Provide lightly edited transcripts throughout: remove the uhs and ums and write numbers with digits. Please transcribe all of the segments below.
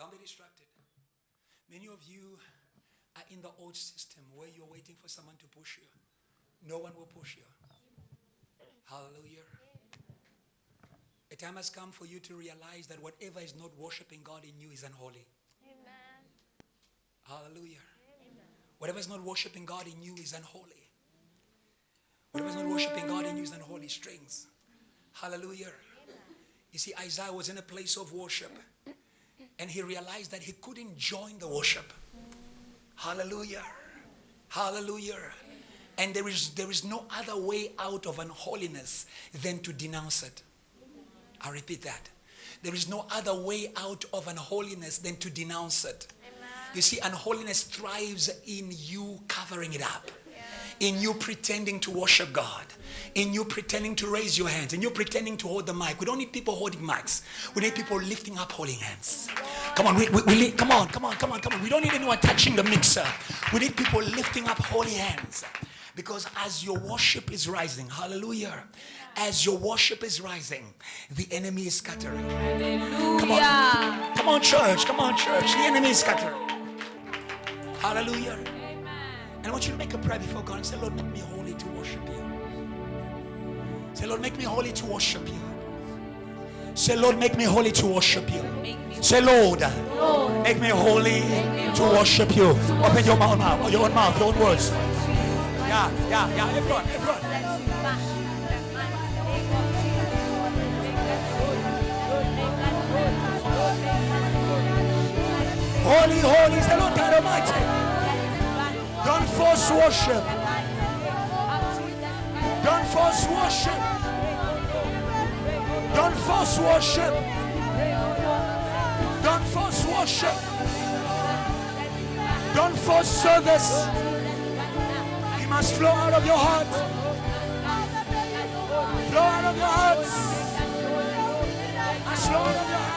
Don't be distracted. Many of you are in the old system where you're waiting for someone to push you. No one will push you. Hallelujah. A time has come for you to realize that whatever is not worshiping God in you is unholy. Amen. Hallelujah. Amen. Whatever is not worshiping God in you is unholy. Whatever is not worshiping God in you is unholy. Strings. Hallelujah. Amen. You see, Isaiah was in a place of worship and he realized that he couldn't join the worship. Hallelujah. Hallelujah. And there is no other way out of unholiness than to denounce it. I repeat that. There is no other way out of unholiness than to denounce it. Amen. You see, unholiness thrives in you covering it up. Yeah. In you pretending to worship God. In you pretending to raise your hands. In you pretending to hold the mic. We don't need people holding mics. We need people lifting up holding hands. Come on, come on. We don't need anyone touching the mixer. We need people lifting up holy hands. Because as your worship is rising, hallelujah, as your worship is rising, the enemy is scattering. Hallelujah. Come on, church. The enemy is scattering. Hallelujah. Amen. And I want you to make a prayer before God and say, Lord, make me holy to worship you. Say, Lord, make me holy to worship you. Say, Lord, make me holy to worship you. Say, Lord, make me holy to worship you. Open your mouth, your own mouth, your own words. Yeah, everyone. Holy is the Lord God Almighty. Don't force worship. Don't force worship. Don't force worship. Don't force worship. Don't force service. It must flow out of your heart. Flow out of your hearts. Must flow out of your hearts.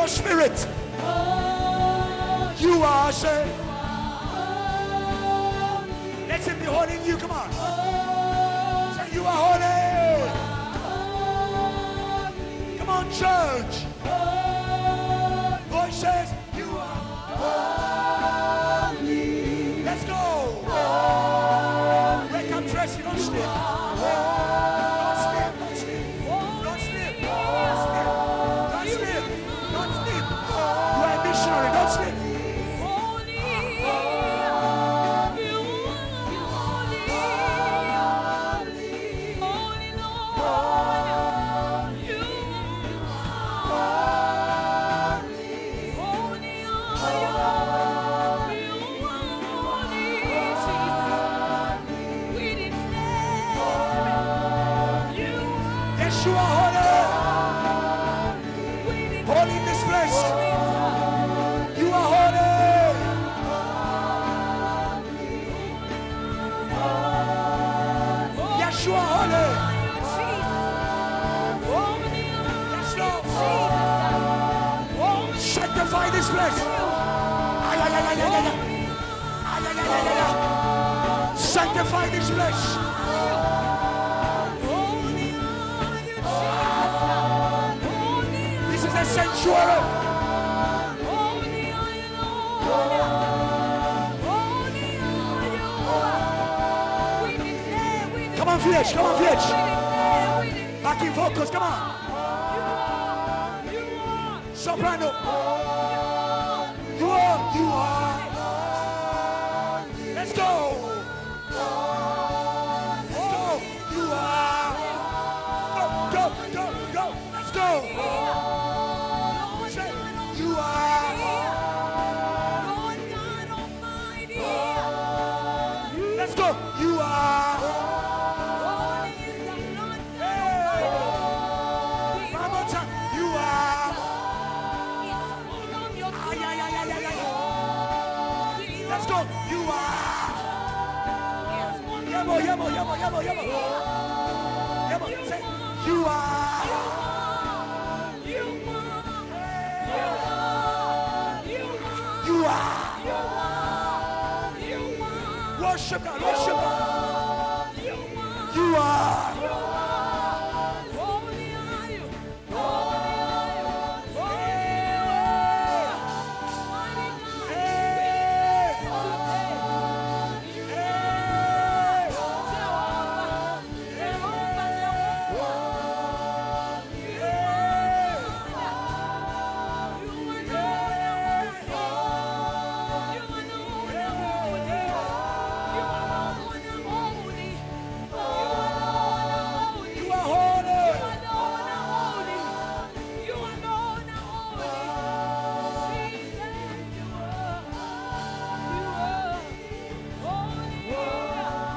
Spirit, you are saved. Let him be holy in you. Come on. Say you are holy. Come on, church. Voices, you are holy. Let's go. Wake up, Tracy. Don't sleep. Don't sleep. Holy, you holy Lord, you you are holy. Yes, Lord. Sanctify this place. Sanctify this place. This is a sanctuary. Come on, Fletch. Come on, Fletch. Back in focus. Come on. Soprano. You are. You are. Let's go. Let's go. You are. Go, go, go, go. Let's go. Say, you are. Let's go. You are. Let's go. You are. Yemo, yemo, yemo, yemo, yemo. Yemo, say, you are. You are. Worship God, worship God. You are.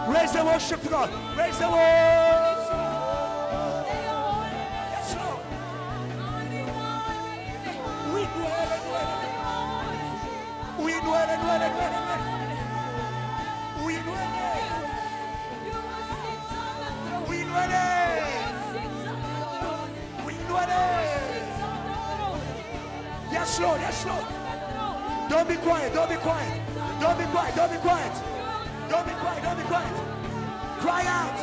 Raise the worship to God. Raise the worship. Yes, Lord. We duele, duele. We duele, duele, duele. We duele. We duele. We duele. Yes, Lord. Yes, Lord. Don't be quiet. Don't be quiet. Don't be quiet. Don't be quiet. Don't be quiet, don't be quiet. Cry out.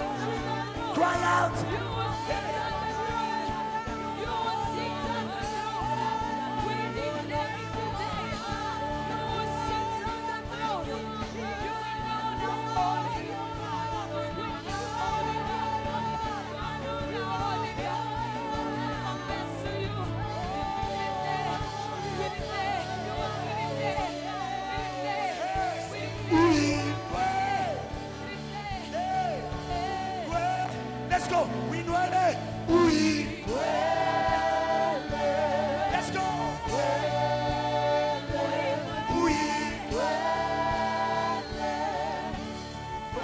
Cry out. Let's go. We duele. We duele. Let's go. We duele.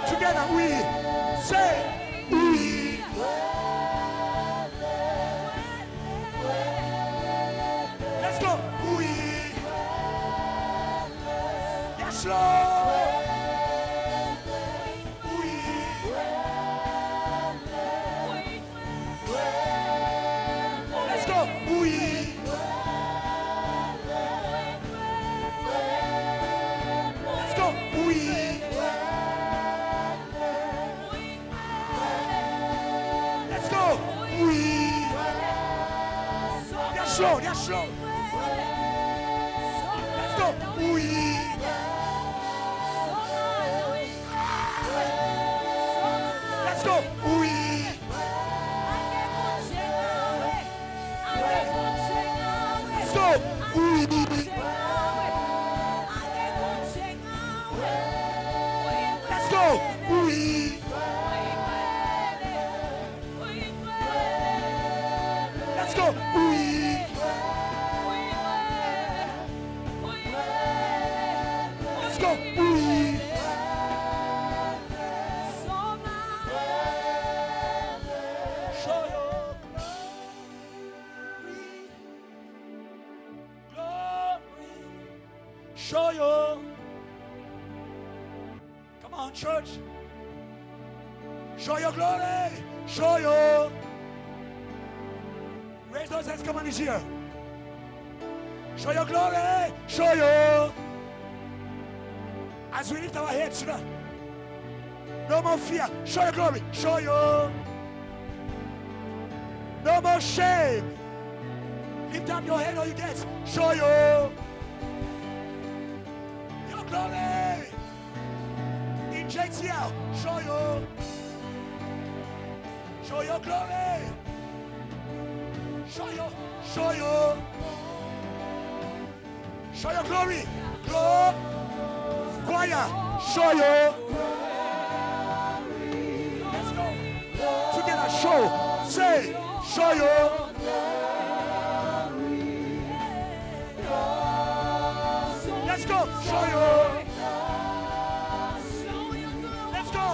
Together we say we duele. Let's go. We duele. Yes, Lord. Yes, Lord. Let's go. We. Let's go. We. Let's go. We. Let's go. We. Let's go. We. Show you. Come on, church. Show your glory. Show your. Raise those hands. Come on, this year. Show your glory. Show your. As we lift our heads tonight. No more fear. Show your glory. Show your. No more shame. Lift up your head, all you get. Show your glory. Inject here. Show your glory. Show your glory. Glory. Choir. Show your. Let's go. Together. Show. Say. Show your. Let's go. Show your. Let's go.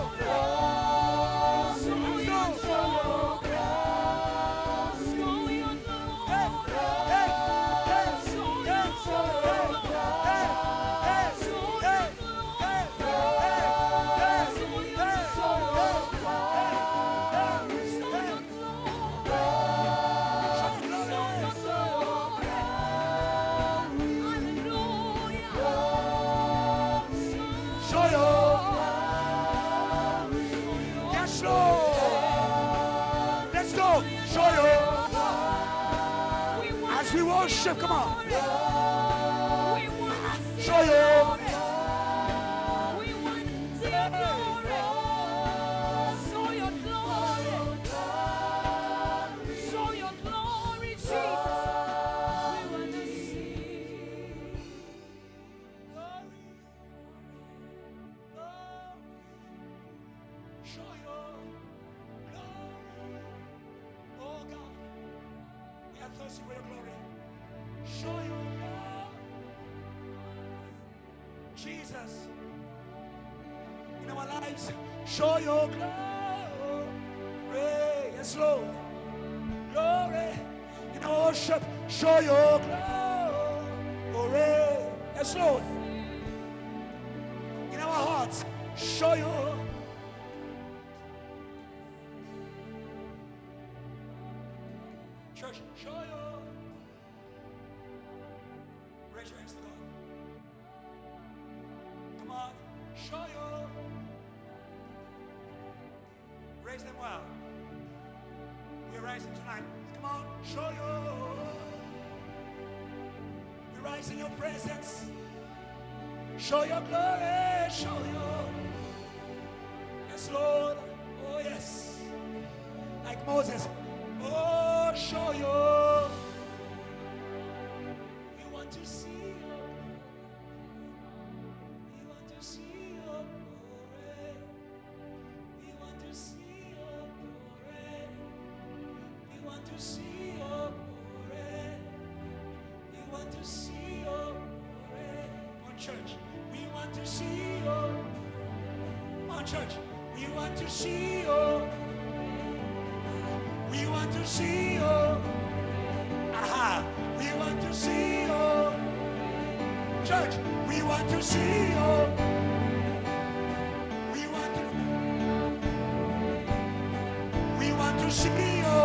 Come on. Show you. We want to see your glory. Show your glory. Show your glory, Jesus. We want to see. Show your glory. Oh God, we are thirsty for your glory. Show your love, Jesus, in our lives. Show your glory, yes, Lord. Glory in our worship. Show your glory, yes, Lord. In our hearts, show your. Church, show your. Raise your hands to God. Come on, show your. Raise them well. We're rising tonight. Come on, show your. We rise in your presence. Show your glory. Show your. Yes, Lord. Oh, yes. Like Moses. Oh, show your. We want to see your. We want to see your glory. We want to see your glory. We want to see your glory. We want to see your glory. On church, we want to see your. On church, we want to see your. We want to see you. Aha. We want to see you. Church, we want to see you. We want to see you.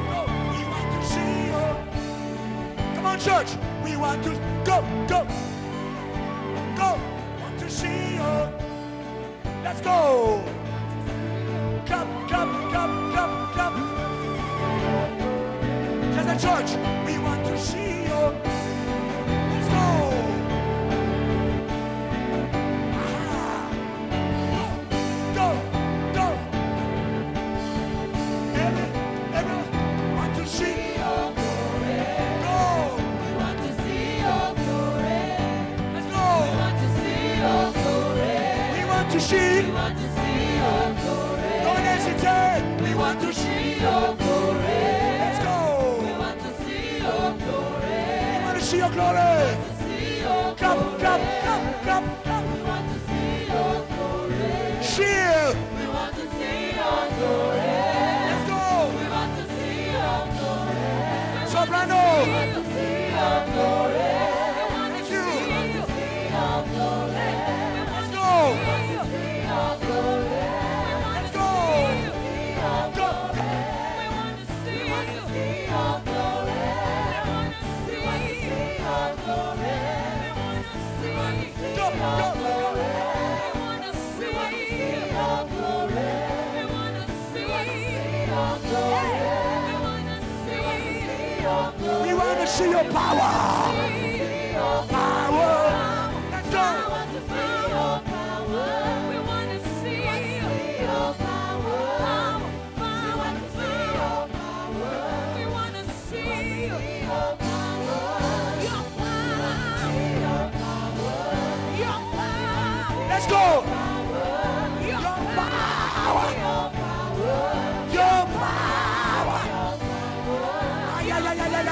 No, we want to see you. Come on, church. We want to go. Want to see you. Let's go. Come. As a church, we want to see you. Let's go. Go. Everyone want to see your glory. Go. We want to see your glory. Let's go. We want to see your glory. We want to see. We want to see your glory. Don't hesitate. We want to see your glory. Let's go. We want to see your glory. We want to see your glory. Come. We want to see your glory. Shield. We want to see your glory. Let's go. We want to see your glory. Soprano. We want to see your glory. We want to Thank see you. your glory. Let's go. We want to see your glory. see your power. Power. Let's go. We want to see your power. We want to see your power. We want to see your power. Your power. Your power. Let's go. Your Power. Your power. Ay, ay, ay, ay, ay, ay.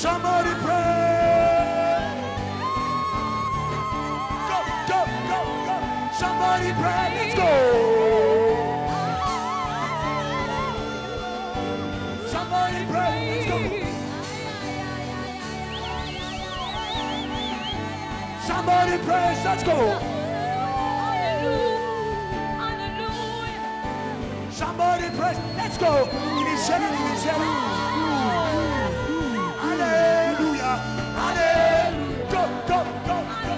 Somebody pray. Go, go, go, go. Somebody pray. Let's go. Somebody pray. Let's go. Somebody pray. Let's go. Somebody pray. Let's go. Initially. Hallelujah. Hallelujah. Go, go, go, go.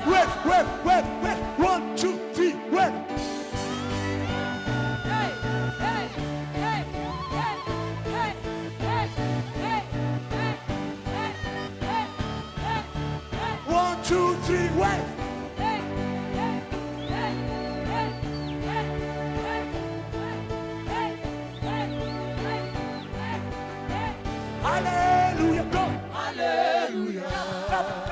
Wait. 1, 2, 3, wait. One, two, three, wait. Hallelujah, go. Hallelujah. Clap.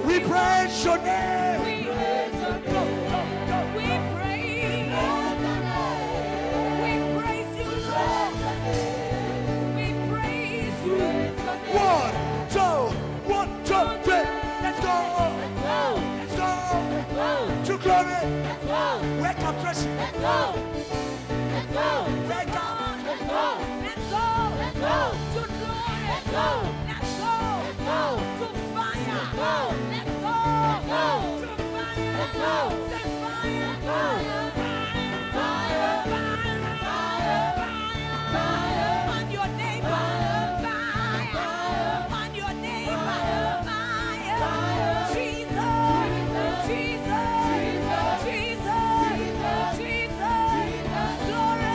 We praise your name. We praise your name. We praise you, Lord. We praise you. 1, 2, 3. Let's go. Let's go. To glory. Wake up, Tracy. Let's go. Take off. Let's go. To glory. Let's go. To fire. Let's go. To fire. Set fire. Fire. On your neighbor. Fire. On your neighbor. Fire. Jesus. Glory.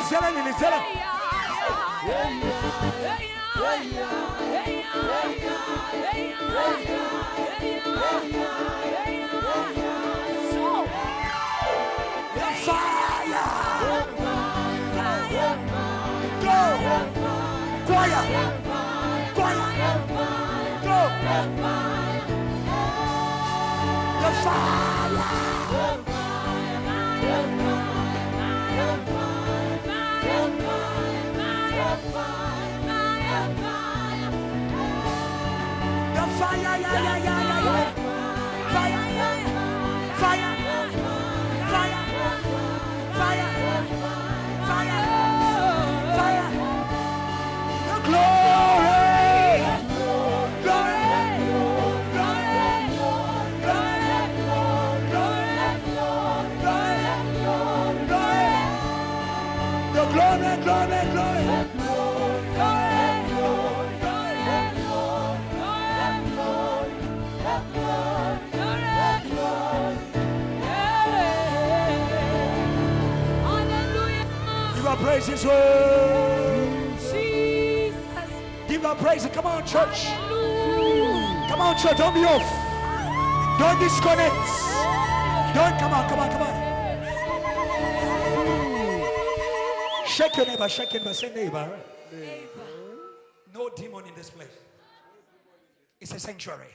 nilizela. Praise His word. Jesus. Give God praise. Come on, church. Come on, church. Don't be off. Don't disconnect. Don't. Come on. Shake your neighbor. Say neighbor. No demon in this place. It's a sanctuary.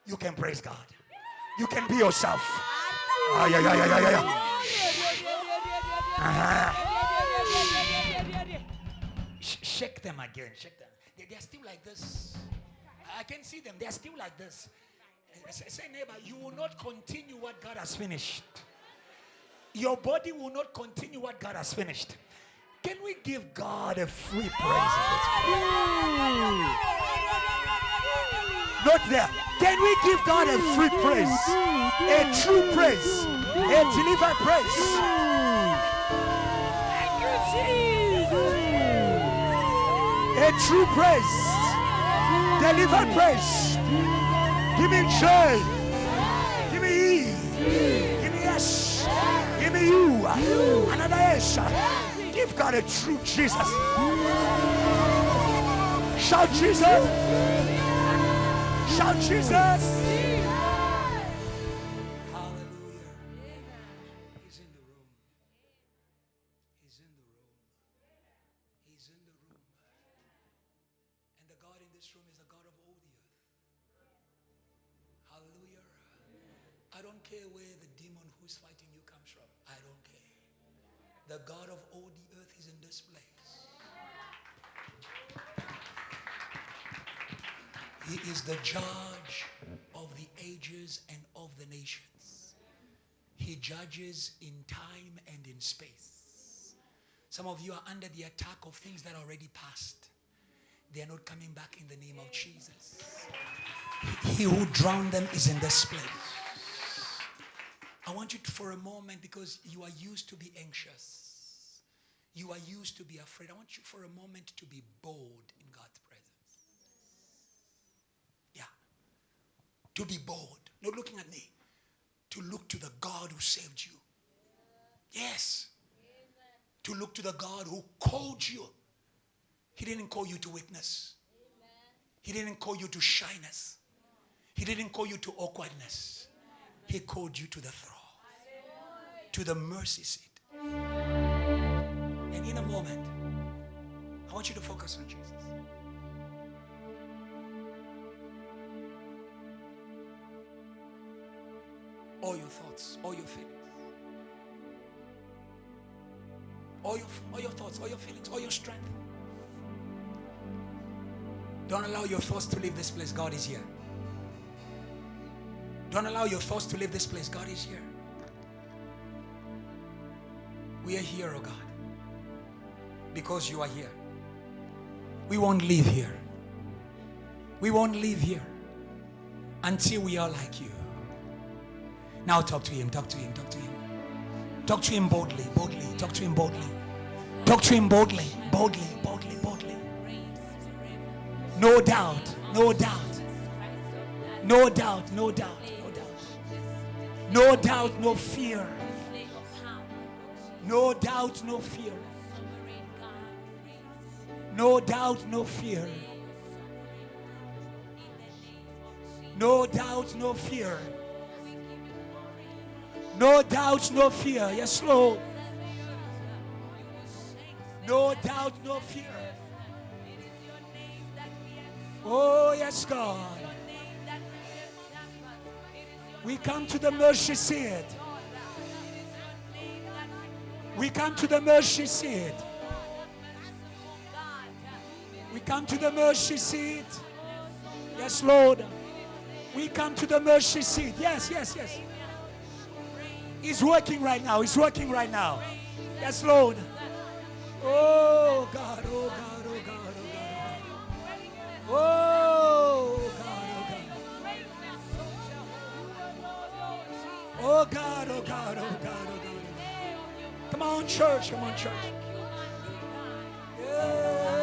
You can praise God. You can be yourself. Shake them again. Shake them. They're still like this. I can see them. They're still like this. Say, neighbor, you will not continue what God has finished. Your body will not continue what God has finished. Can we give God a free praise? Not there. Can we give God a free praise? A true praise. A delivered praise. Thank you, Jesus. A true praise. Delivered praise. Give me joy. Give me E. Give me yes. Give me you. Another yes. Give God a true Jesus. Shout Jesus. Shout Jesus. Hallelujah. He's in the room. He's in the room. He's in the room. And the God in this room is the God of all the earth. Hallelujah. I don't care where the demon who's fighting you comes from. I don't care. The God of all the earth is in this place. He is the judge of the ages and of the nations. He judges in time and in space. Some of you are under the attack of things that are already passed. They are not coming back in the name of Jesus. He who drowned them is in this place. I want you to, for a moment, because you are used to be anxious. You are used to be afraid. I want you for a moment to be bold in God's presence. Yeah. To be bold. Not looking at me. To look to the God who saved you. Yes. To look to the God who called you. He didn't call you to witness. He didn't call you to shyness. He didn't call you to awkwardness. He called you to the throne. To the mercy seat. And in a moment, I want you to focus on Jesus. All your thoughts, all your feelings. All your thoughts, all your feelings, all your strength. Don't allow your thoughts to leave this place. God is here. Don't allow your thoughts to leave this place. God is here. We are here, oh God, because you are here. We won't leave here. We won't leave here until we are like you. Now talk to him, talk to him, talk to him. Talk to him boldly, boldly. Talk to him boldly. Talk to him boldly, boldly, boldly, boldly. No doubt, no doubt. No doubt, no doubt, no doubt. No doubt, no fear. No doubt, no fear. No doubt, no fear. No doubt, no fear. No doubt, no fear. Yes, Lord. No doubt, no fear. Oh, yes, God. We come to the mercy seat. We come to the mercy seat. We come to the mercy seat. Yes, Lord. We come to the mercy seat. Yes, yes, yes. He's working right now. He's working right now. Yes, Lord. Oh, God. Oh, God. Oh, God. Oh, God. Oh, God. Oh, God. Oh, God. Oh, God. Oh, God. Oh, God. Come on, church. Come on, church. Oh,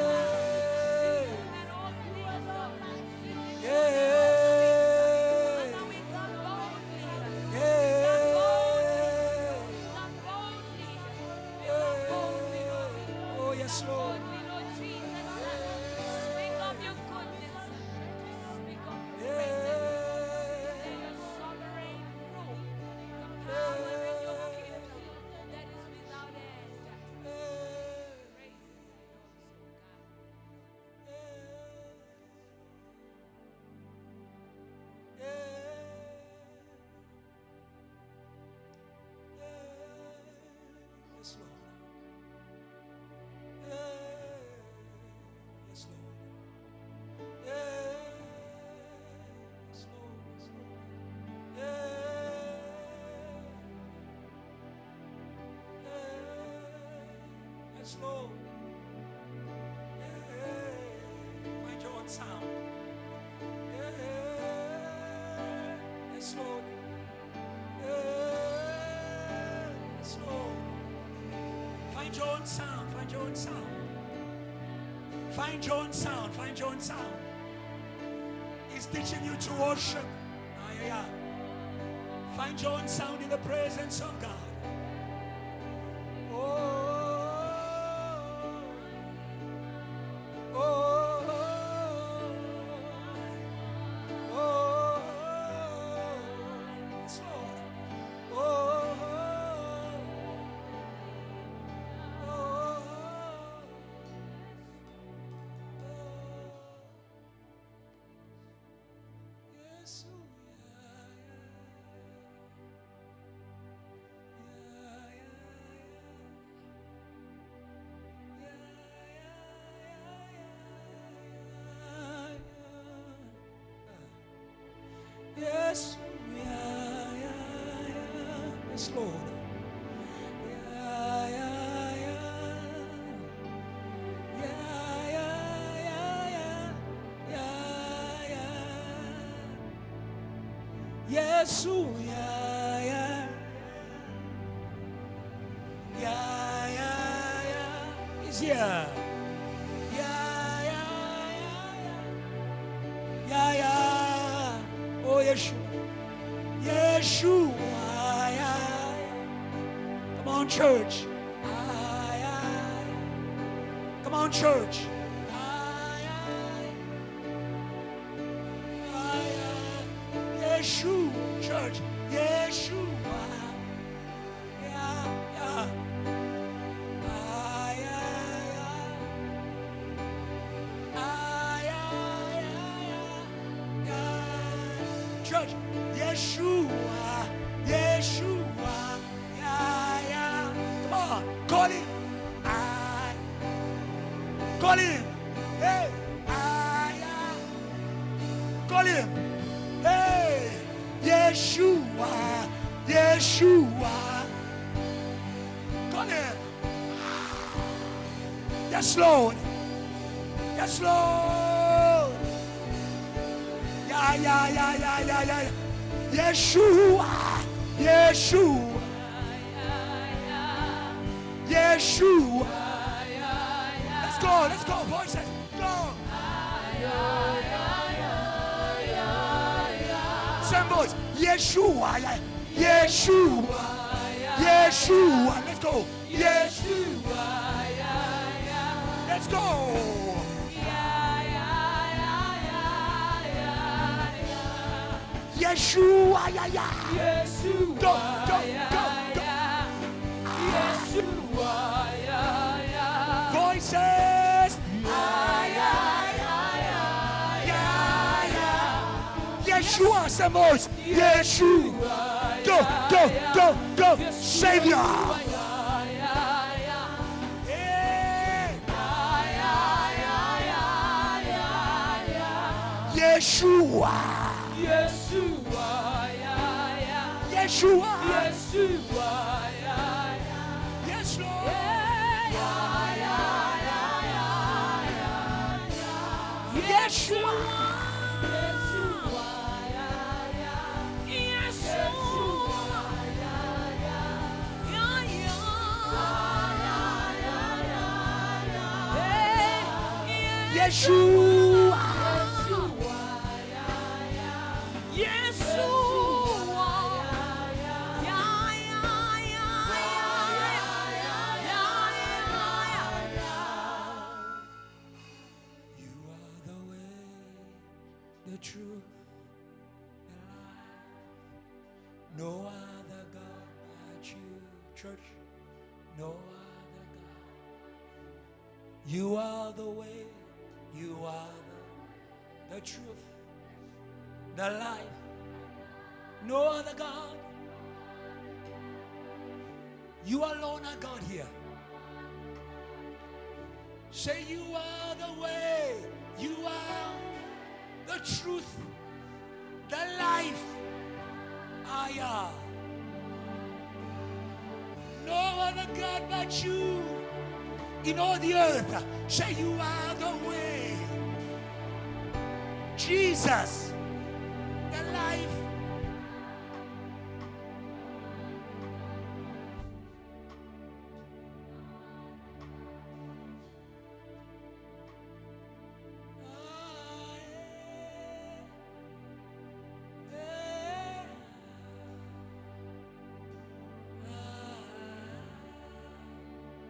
yes, Lord. Yes, Lord. Yes, Lord. Yes, Lord. Yes, Lord. Find your own sound. Yes, Lord. Yes, Lord. Find your own sound. Find your own sound. Find your own sound. Find your own sound. He's teaching you to worship. Find your own sound in the presence of God. Yes, yes, Lord. Yes, He's here. Oh, Yeshua. Yeshua. Come on, church. Come on, church. Yeshua, church. Yeshua. Church, Yeshua, Yeshua, Come on, call him. Call him. Hey, call him. Hey, Yeshua, Yeshua. Call him. Yes, Lord. Yes, Lord. Yeah. Yeshua, Yeshua, Yeshua. Let's go, voices, go. Same voice, Yeshua, Yeshua, Yeshua. Let's go, Yeshua, Let's go. Yeshua, yeah, yeah. Yeshua, Go, go, go, go. Yeshua, Voices. Yeshua, some voice. Yeshua. Go, go, go, go. Savior. Yeshua. Yeshua, Yeshua. Yeshua, Yes, Lord. Yeshua. Yeshua. You are the way, the truth, the life. No other God but you, church. No other God. You are the way, you are the truth, the life. No other God. You alone are God here. Say you are the way, you are the truth, the life. I am. No other God but you in all the earth. Say you are the way, Jesus, the life.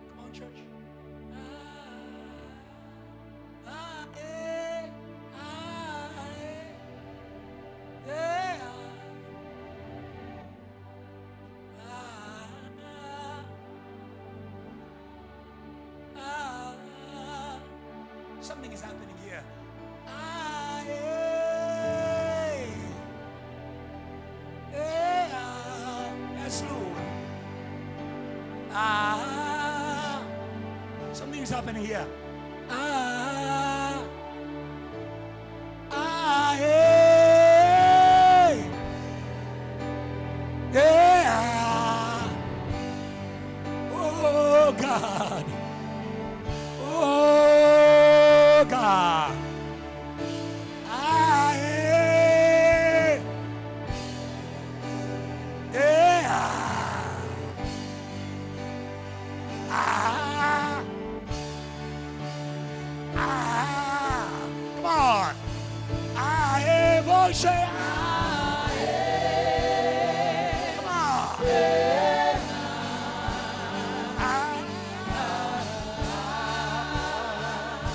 Come on, church. Something is happening here. Yes, Lord. Something is happening here. Oh God. Oh God. Come on. Say come on.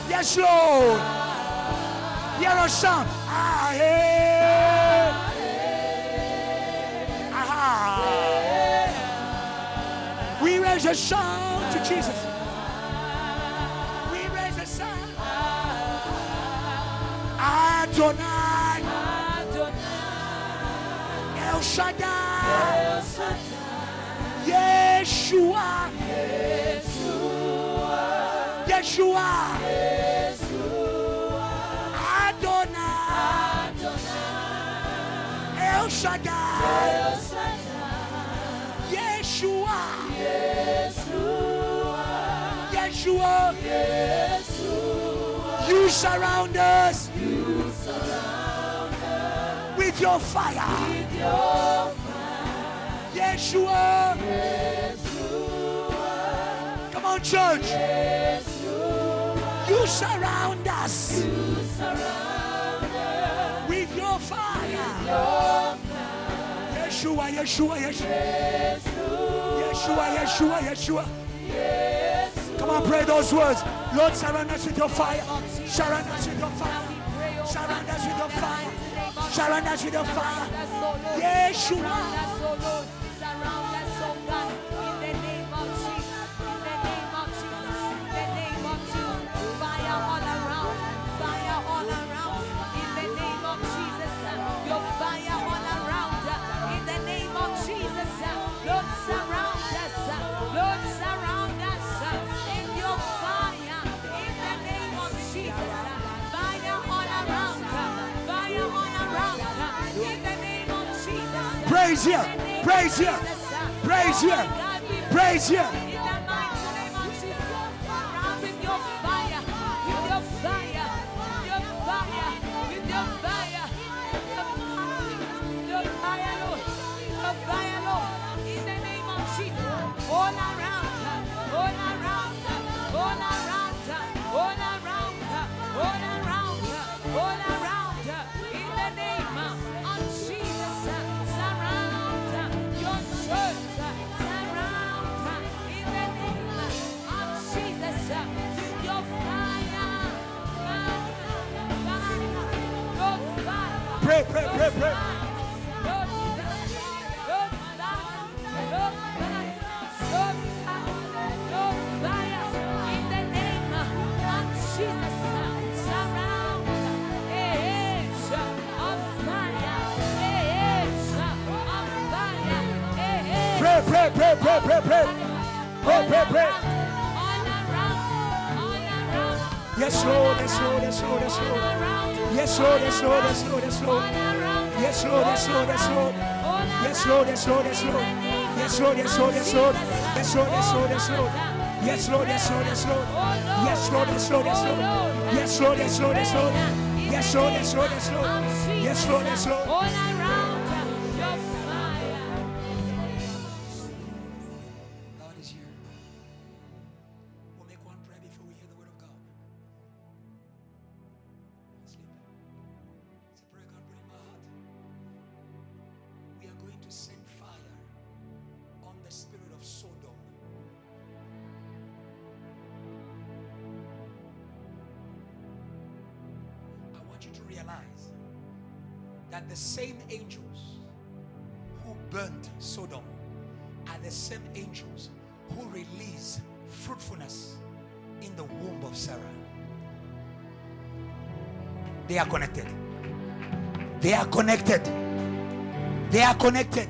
Yes, Lord. Hear our sound. We raise a sound to Jesus. We raise a sound. Adonai. El Shaddai. Yeshua. Yeshua. Adonai. El Shaddai. Yeshua. Yeshua. You surround us with your fire. Yeshua. Come on, church. You surround us with your fire. Yeshua, Yeshua, Yeshua. Yeshua, Yeshua, Yeshua. Come on, pray those words. Lord, surround us with your fire. Surround us with your fire. Surround us with your fire. Surround us with your fire. Yeshua. Surround us, oh God, in the name of Jesus. In the name of Jesus. In the name of Jesus. Fire all around. Fire all around. In the name of Jesus. Your fire all around. In the name of Jesus. Lord, surround us. Lord, surround us in your fire. In the name of Jesus. Fire all around. Fire all around. In the name of Jesus. Praise here. Praise here. Praise here. Praise here. In the mighty name of Jesus. Around with your fire. With your fire. With your fire. With your fire. Your fire, Lord. Your fire, Lord. In the name of Jesus. All around. All around. All around. All around. All around. All around. In the name of Jesus. Surround your church. Surround in the name of Jesus. With your fire. Your fire. Pray, pray, pray, pray. Pray, pray, pray, pray, pray, pray. Pray, pray, pray. Yes, Lord, yes, Lord, yes, Lord, yes, Lord. Yes, Lord, yes, Lord, yes, Lord, yes, Lord. Yes, Lord, yes, Lord, yes, Lord. Yes, Lord, yes, Lord, yes, Lord. Yes, Lord, yes, Lord, yes, Lord. Yes, Lord, yes, Lord, yes, Lord. Yes, Lord, yes, Lord, yes, Lord. Yes, Lord, yes, Lord, yes, Lord. Yes, Lord, yes, Lord, yes, Lord. Yes, Lord, yes, Lord, yes, Lord. Yes, Lord, yes, Lord. All around your fire. God is here. We'll make one prayer before we hear the word of God. Sleep. It's a prayer God put in my heart. We are going to send fire on the spirit of Sodom. I want you to realize that the same angels who burnt Sodom are the same angels who release fruitfulness in the womb of Sarah. They are connected. They are connected. They are connected.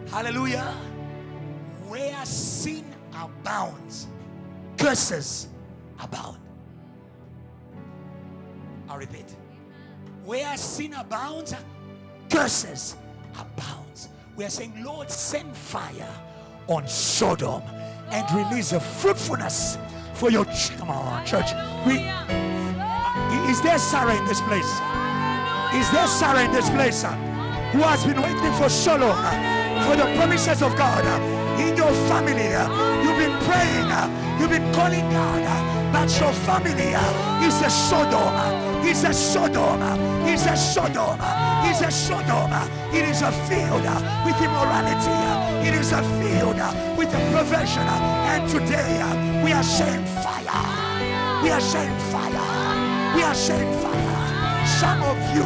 Hallelujah. Where sin abounds, curses abound. I'll repeat. Where sin abounds, curses abounds. We are saying, Lord, send fire on Sodom and release a fruitfulness for your come on, church. Is there Sarah in this place? Is there Sarah in this place who has been waiting for so long for the promises of God in your family? You've been praying, you've been calling God, but your family is a Sodom. It's a Sodom. It's a Sodom. It's a Sodom. It is a field with immorality. It is a field with a perversion. And today we are saying fire. We are saying fire. We are saying fire. Some of you,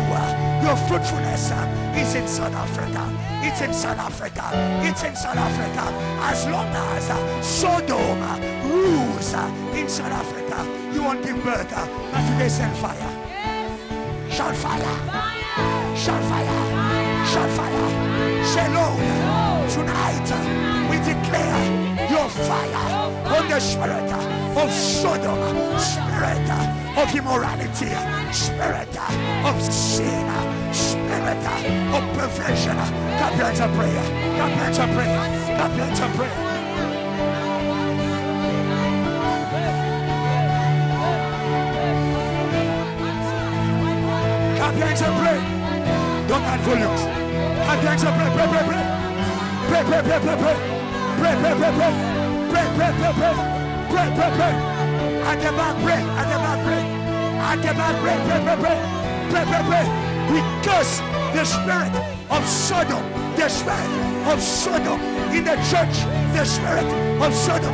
your fruitfulness is in South Africa. It's in South Africa. It's in South Africa. As long as Sodom rules in South Africa, you won't give birth. But today send fire. Shout fire. Shout fire. Shout fire. Say, Lord, tonight we declare your fire on the spirit of Sodom, spirit of immorality, spirit of sin, spirit of perversion. God bless a prayer. God bless a prayer. God bless a prayer. Can't pray. Don't add volumes. Can't pray. Pray, pray, pray. Pray, pray, pray, pray, pray. Pray, pray, pray, pray. Pray, pray, pray, pray. Pray, pray, pray. At the back, pray. At the back, pray. At the back, pray, pray, pray, pray. Pray, pray, pray. We curse the spirit of Sodom. The spirit of Sodom in the church. The spirit of Sodom.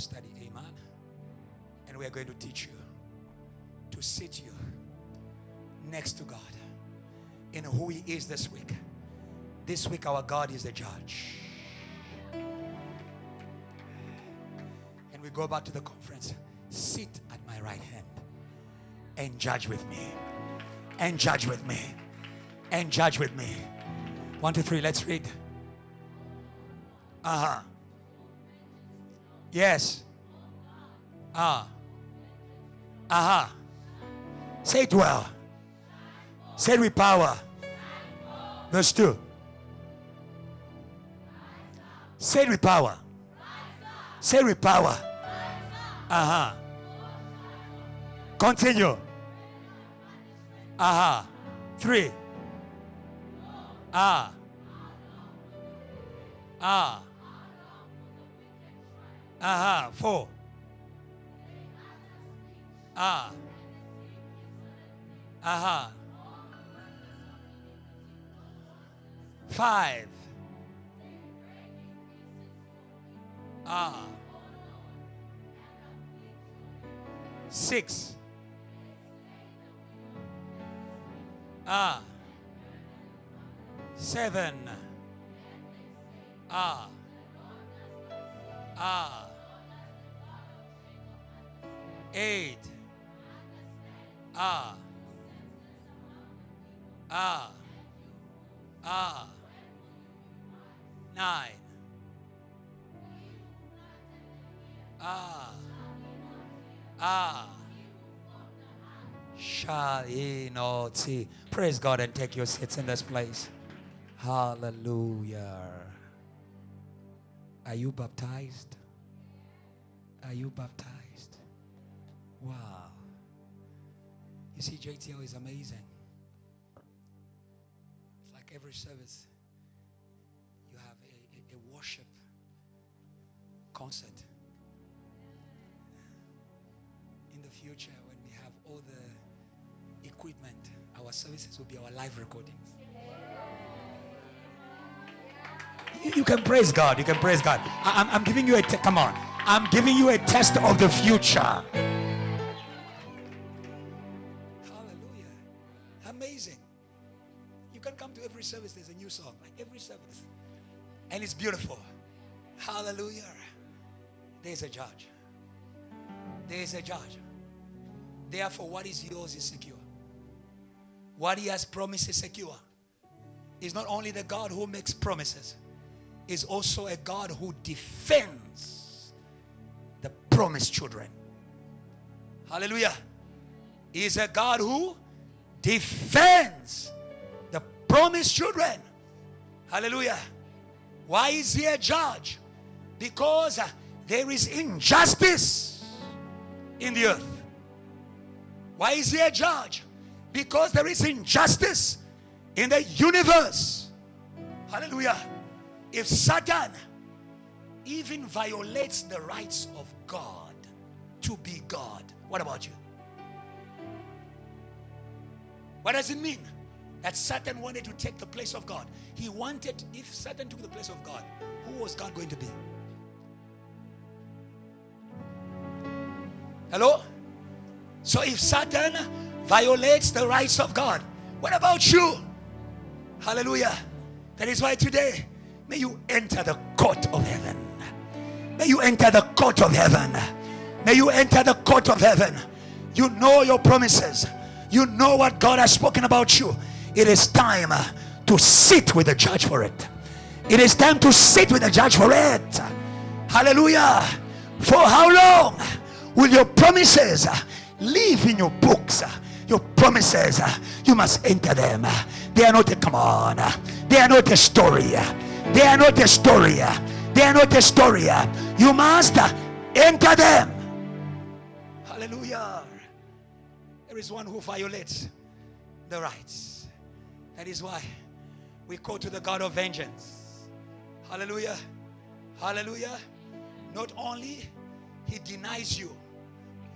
study. Amen. And we are going to teach you to sit you next to God in who He is this week. This week, our God is the judge. And we go back to the conference. Sit at my right hand and judge with me. And judge with me. And judge with me. 1, 2, 3, let's read. Yes. Say it well. Say it with power. Verse 2. Say it with power. Say it with power. Continue. 3. 4. 5. 6. 7. 8. 9. Shall ye not see? Praise God and take your seats in this place. Hallelujah. Are you baptized? Are you baptized? Wow. You see, JTL is amazing. It's like every service, you have a worship concert. In the future, when we have all the equipment, our services will be our live recordings. You can praise God. You can praise God. I'm giving you come on. I'm giving you a test of the future. Hallelujah. Amazing. You can come to every service. There's a new song. Like every service. And it's beautiful. Hallelujah. There's a judge. There's a judge. Therefore, what is yours is secure. What He has promised is secure. He's not only the God who makes promises, He's also a God who defends the promised children. Hallelujah. He is a God who defends the promised children. Hallelujah. Why is He a judge? Because there is injustice in the earth. Why is He a judge? Because there is injustice in the universe. Hallelujah. If Satan even violates the rights of God to be God, what about you? What does it mean? That Satan wanted to take the place of God. He wanted, if Satan took the place of God, who was God going to be? Hello? So if Satan violates the rights of God, what about you? Hallelujah. That is why today, may you enter the court of heaven. May you enter the court of heaven. May you enter the court of heaven. You know your promises. You know what God has spoken about you. It is time to sit with the judge for it. It is time to sit with the judge for it. Hallelujah. For how long will your promises live in your books? Your promises, you must enter them. They are not a, come on. They are not a story. They are not a story. They are not a story. You must enter them. Hallelujah. There is one who violates the rights. That is why we go to the God of vengeance. Hallelujah. Hallelujah. Not only He denies you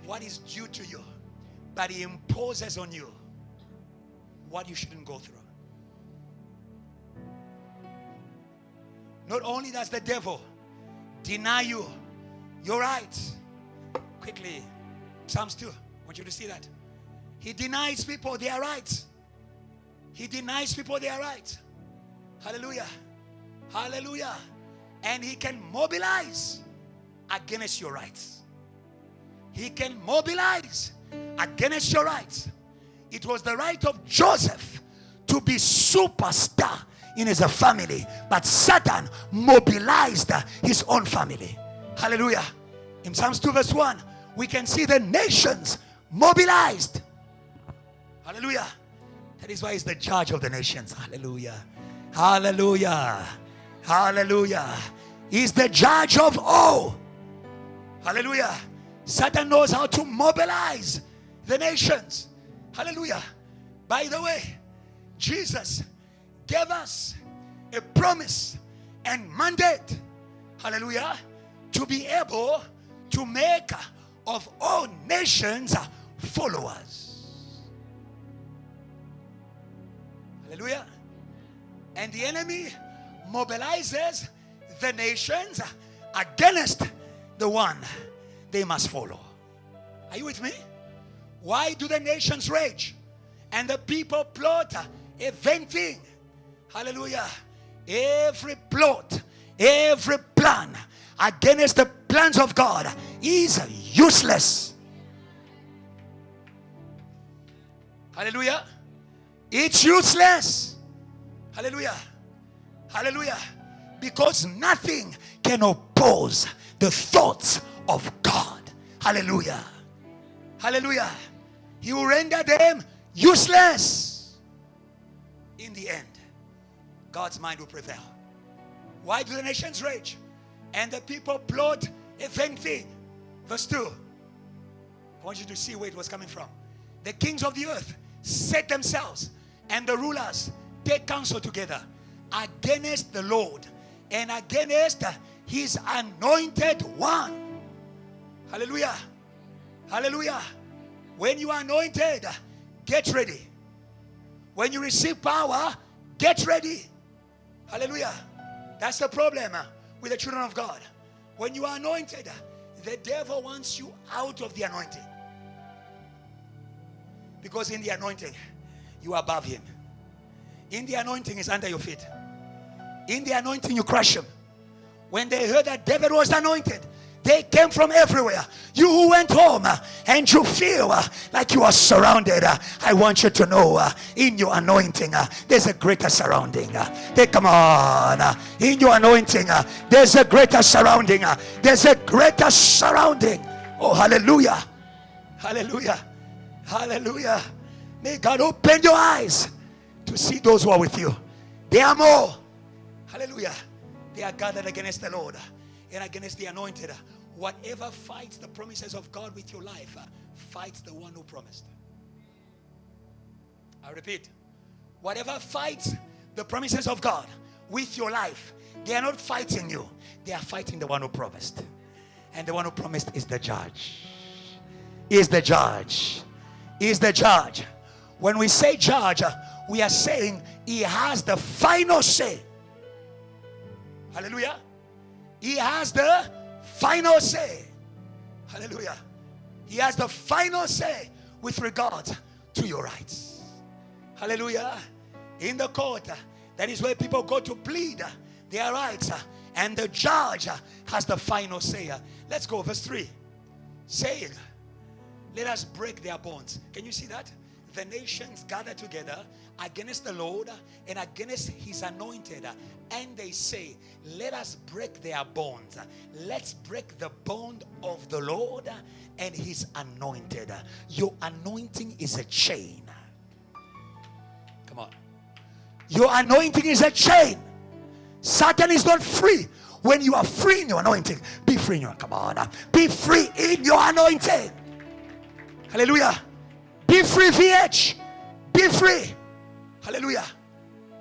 what is due to you, but He imposes on you what you shouldn't go through. Not only does the devil deny you your rights. Quickly, Psalms 2. I want you to see that. He denies people their rights. He denies people their rights. Hallelujah. Hallelujah. And he can mobilize against your rights. He can mobilize against your rights. It was the right of Joseph to be superstar in his family, but Satan mobilized his own family. Hallelujah. In Psalms 2 verse 1, we can see the nations mobilized. Hallelujah. That is why he's the judge of the nations. Hallelujah. Hallelujah. Hallelujah. He's the judge of all. Hallelujah. Satan knows how to mobilize the nations. Hallelujah. By the way, Jesus gave us a promise and mandate. Hallelujah. To be able to make of all nations followers. Hallelujah. And the enemy mobilizes the nations against the one they must follow. Are you with me? Why do the nations rage and the people plot a vain thing? Hallelujah. Every plot, every plan against the plans of God is useless. Hallelujah. It's useless. Hallelujah. Hallelujah. Because nothing can oppose the thoughts of God. Hallelujah. Hallelujah. He will render them useless. In the end, God's mind will prevail. Why do the nations rage and the people plot a vain thing? Verse 2. I want you to see where it was coming from. The kings of the earth set themselves, and the rulers take counsel together against the Lord and against his anointed one. Hallelujah. Hallelujah. When you are anointed, get ready. When you receive power, get ready. Hallelujah. That's the problem with the children of God. When you are anointed, the devil wants you out of the anointing. Because in the anointing, you are above him. In the anointing, is under your feet. In the anointing, you crush him. When they heard that David was anointed, they came from everywhere. You who went home and you feel like you are surrounded, I want you to know in your anointing there's a greater surrounding. Come on. In your anointing there's a greater surrounding. There's a greater surrounding. Oh, hallelujah. Hallelujah. Hallelujah. May God open your eyes to see those who are with you. They are more. Hallelujah. They are gathered against the Lord and against the anointed. Whatever fights the promises of God with your life, fights the one who promised. I repeat, whatever fights the promises of God with your life, they are not fighting you. They are fighting the one who promised. And the one who promised is the judge. Is the judge. Is the judge. When we say judge, we are saying he has the final say. Hallelujah. He has the final say. Hallelujah. He has the final say with regard to your rights. Hallelujah. In the court, that is where people go to plead their rights, and the judge has the final say. Let's go, verse 3. Saying, let us break their bonds. Can you see that? The nations gather together against the Lord and against his anointed, and they say, let us break their bonds. Let's break the bond of the Lord and his anointed. Your anointing is a chain. Come on. Your anointing is a chain. Satan is not free. When you are free in your anointing, be free in your, come on, be free in your anointing. Hallelujah. Be free, VH. Be free. Hallelujah.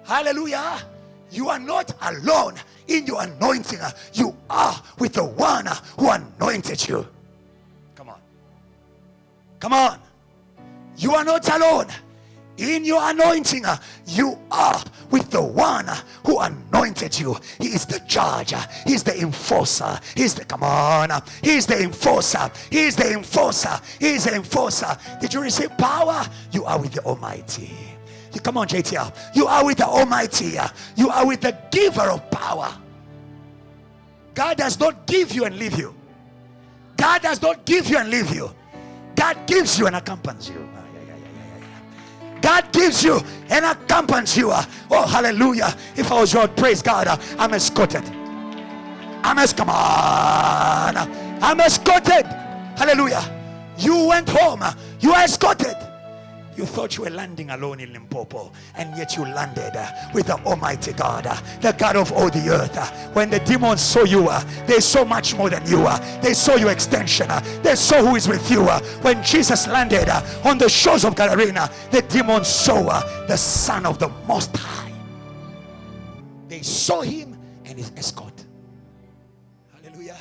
Hallelujah. You are not alone in your anointing. You are with the one who anointed you. Come on. Come on. You are not alone in your anointing. You are with the one who anointed you. He is the judge. He is the enforcer. He is the, come on, he is the enforcer. He is the enforcer. He is the enforcer. Did you receive power? You are with the Almighty. You, come on, JTL. You are with the Almighty. You are with the giver of power. God does not give you and leave you. God does not give you and leave you. God gives you and accompanies you. God gives you and accompanies you. Oh, hallelujah. If I was your praise God, I'm escorted. I'm escorted. Hallelujah. You went home. You are escorted. You thought you were landing alone in Limpopo, and yet you landed with the Almighty God, the God of all the earth. When the demons saw you, they saw much more than you. They saw your extension. They saw who is with you. When Jesus landed on the shores of Gadarena, the demons saw the Son of the Most High. They saw him and his escort. Hallelujah.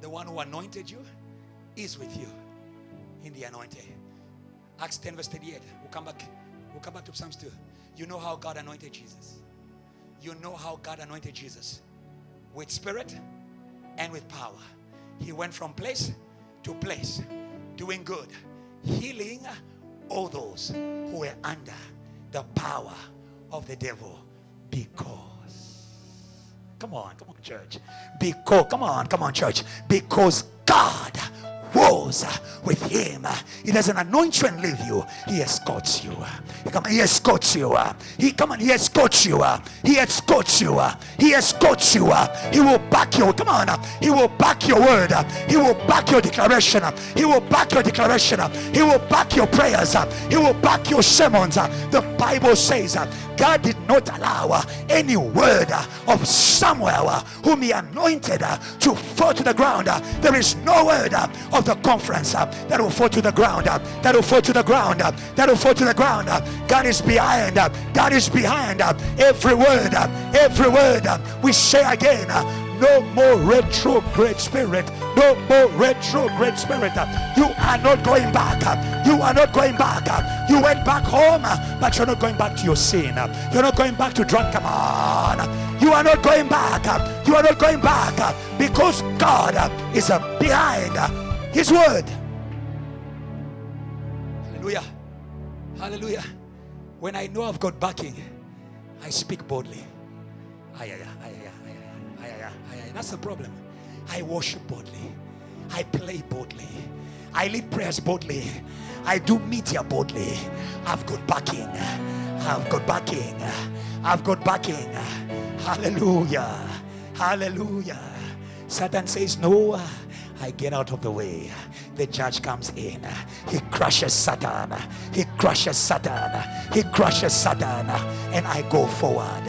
The one who anointed you is with you in the anointing. Acts 10 verse 38. We'll come back to Psalms 2. You know how God anointed Jesus. You know how God anointed Jesus. With spirit and with power. He went from place to place, doing good, healing all those who were under the power of the devil. Because, come on church. Because, come on church. Because God was with him. He doesn't anoint you and leave you. He escorts you. He escorts you. He escorts you. He escorts you. He escorts you. He will back you. Come on. He will back your word. He will back your declaration. He will back your declaration. He will back your prayers. He will back your sermons. The Bible says God did not allow any word of Samuel whom he anointed to fall to the ground. There is no word of the conference that will fall to the ground. That will fall to the ground. That will fall to the ground. God is behind. God is behind every word. Every word. We say again, no more retrograde spirit. No more retrograde spirit. You are not going back. You are not going back. You went back home, but you're not going back to your sin. You're not going back to drunk. Come on. You are not going back. You are not going back because God is behind his word. Hallelujah. Hallelujah. When I know I've got backing, I speak boldly. That's the problem. I worship boldly. I play boldly. I lead prayers boldly. I do media boldly. I've got backing. I've got backing. I've got backing. Hallelujah. Hallelujah. Satan says no. I get out of the way. The judge comes in. He crushes Satan. He crushes Satan. He crushes Satan. And I go forward.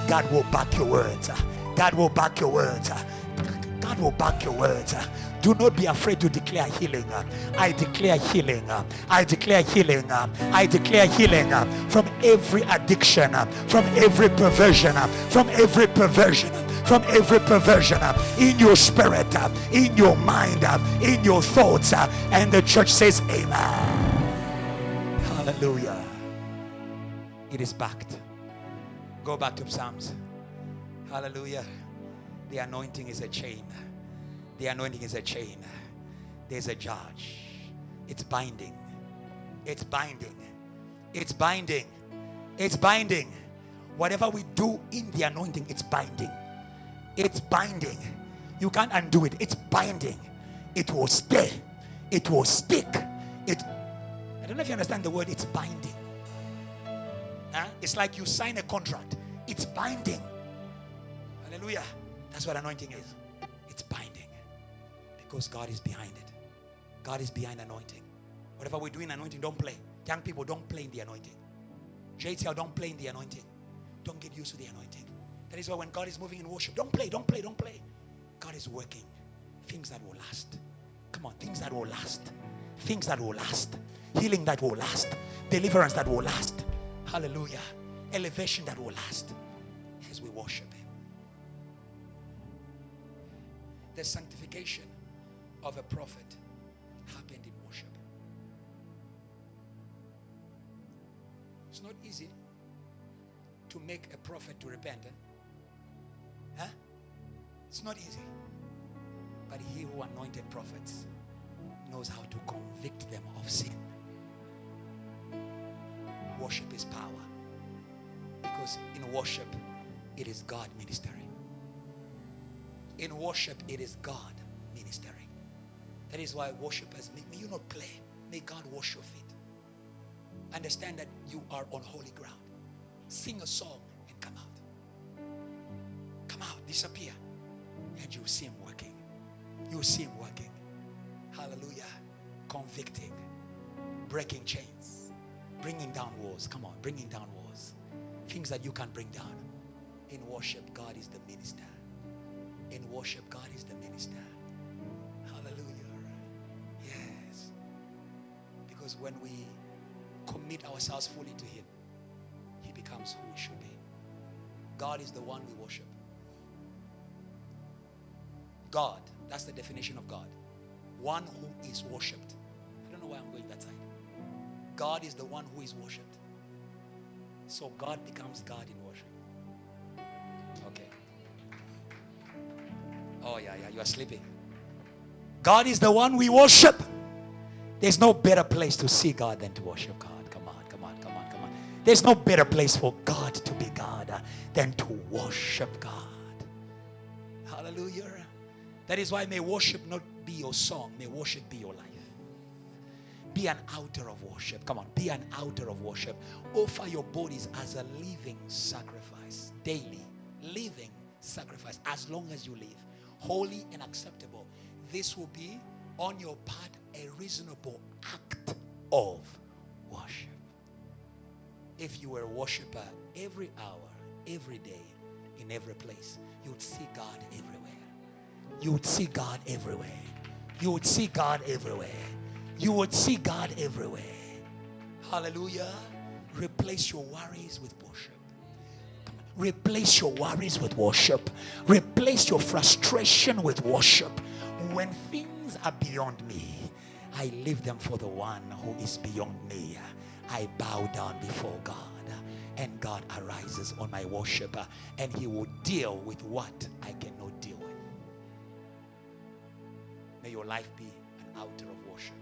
God will back your words. God will back your words. God will back your words. Do not be afraid to declare healing. I declare healing. I declare healing. I declare healing from every addiction, from every perversion, from every perversion, from every perversion in your spirit, in your mind, in your thoughts. And the church says amen. Hallelujah. It is backed. Go back to Psalms. Hallelujah. The anointing is a chain. The anointing is a chain. There's a judge. It's binding. It's binding. It's binding. It's binding. Whatever we do in the anointing, it's binding. It's binding. You can't undo it. It's binding. It will stay. It will stick. I don't know if you understand the word. It's binding. It's like you sign a contract. It's binding. Hallelujah. That's what anointing is. It's binding. Because God is behind it. God is behind anointing. Whatever we do in anointing, don't play. Young people, don't play in the anointing. JTL, don't play in the anointing. Don't get used to the anointing. That is why when God is moving in worship, don't play. God is working. Things that will last. Come on, things that will last. Things that will last. Healing that will last. Deliverance that will last. Hallelujah. Elevation that will last as we worship Him. The sanctification of a prophet happened in worship. It's not easy. to make a prophet to repent. Huh? It's not easy. But he who anointed prophets knows how to convict them of sin. Worship is power. Because in worship, it is God ministering. In worship, it is God ministering. That is why worshipers, may you not play. May God wash your feet. Understand that you are on holy ground. Sing a song and come out. Come out, disappear. And you'll see him working. You'll see him working. Hallelujah. Convicting. Breaking chains. Bringing down walls. Come on, bringing down walls. Things that you can't bring down. In worship, God is the minister. In worship, God is the minister. Hallelujah. Yes. Because when we commit ourselves fully to him, he becomes who he should be. God is the one we worship. God, that's the definition of God. One who is worshipped. I don't know why I'm going that side. God is the one who is worshipped. So God becomes God in worship. Okay. Oh yeah, you are sleeping. God is the one we worship. There's no better place to see God than to worship God. Come on. There's no better place for God to be God than to worship God. Hallelujah. That is why may worship not be your song. May worship be your life. Be an altar of worship. Come on, be an altar of worship. Offer your bodies as a living sacrifice. Daily. Living sacrifice. As long as you live. Holy and acceptable. This will be on your part a reasonable act of worship. If you were a worshiper every hour, every day, in every place, you would see God everywhere. You would see God everywhere. You would see God everywhere. You would see God everywhere. Hallelujah. Replace your worries with worship. Come on. Replace your worries with worship. Replace your frustration with worship. When things are beyond me, I leave them for the one who is beyond me. I bow down before God, and God arises on my worship, and he will deal with what I cannot deal with. May your life be an altar of worship,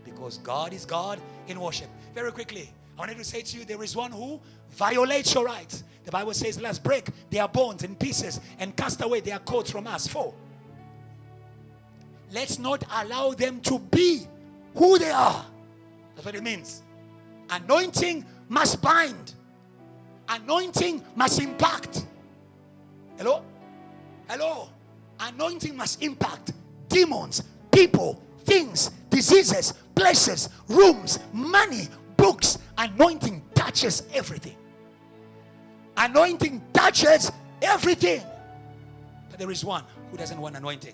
because God is God in worship. Very quickly, I wanted to say to you, there is one who violates your rights. The Bible says, let's break their bones in pieces and cast away their coats from us. 4. Let's not allow them to be who they are. That's what it means. Anointing must bind. Anointing must impact. Hello? Anointing must impact demons, people, things, diseases, places, rooms, money, books. Anointing touches everything. Anointing touches everything. But there is one who doesn't want anointing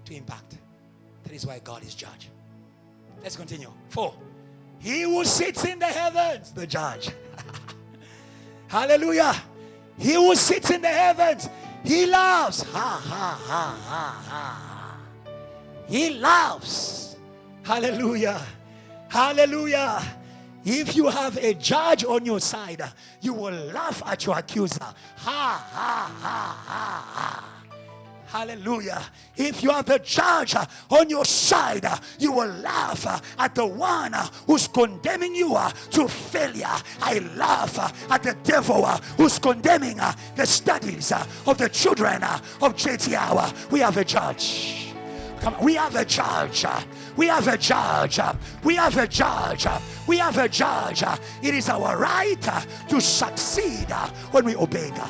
to impact. That is why God is judge. Let's continue. 4. He who sits in the heavens, the judge. Hallelujah. He who sits in the heavens, he loves. He loves. Hallelujah. Hallelujah. If you have a judge on your side, you will laugh at your accuser. Hallelujah. If you have the judge on your side, you will laugh at the one who's condemning you to failure. I laugh at the devil who's condemning the studies of the children of JTR. We have a judge. Come on, we have a judge. We have a judge. We have a judge. We have a judge. It is our right to succeed when we obey God.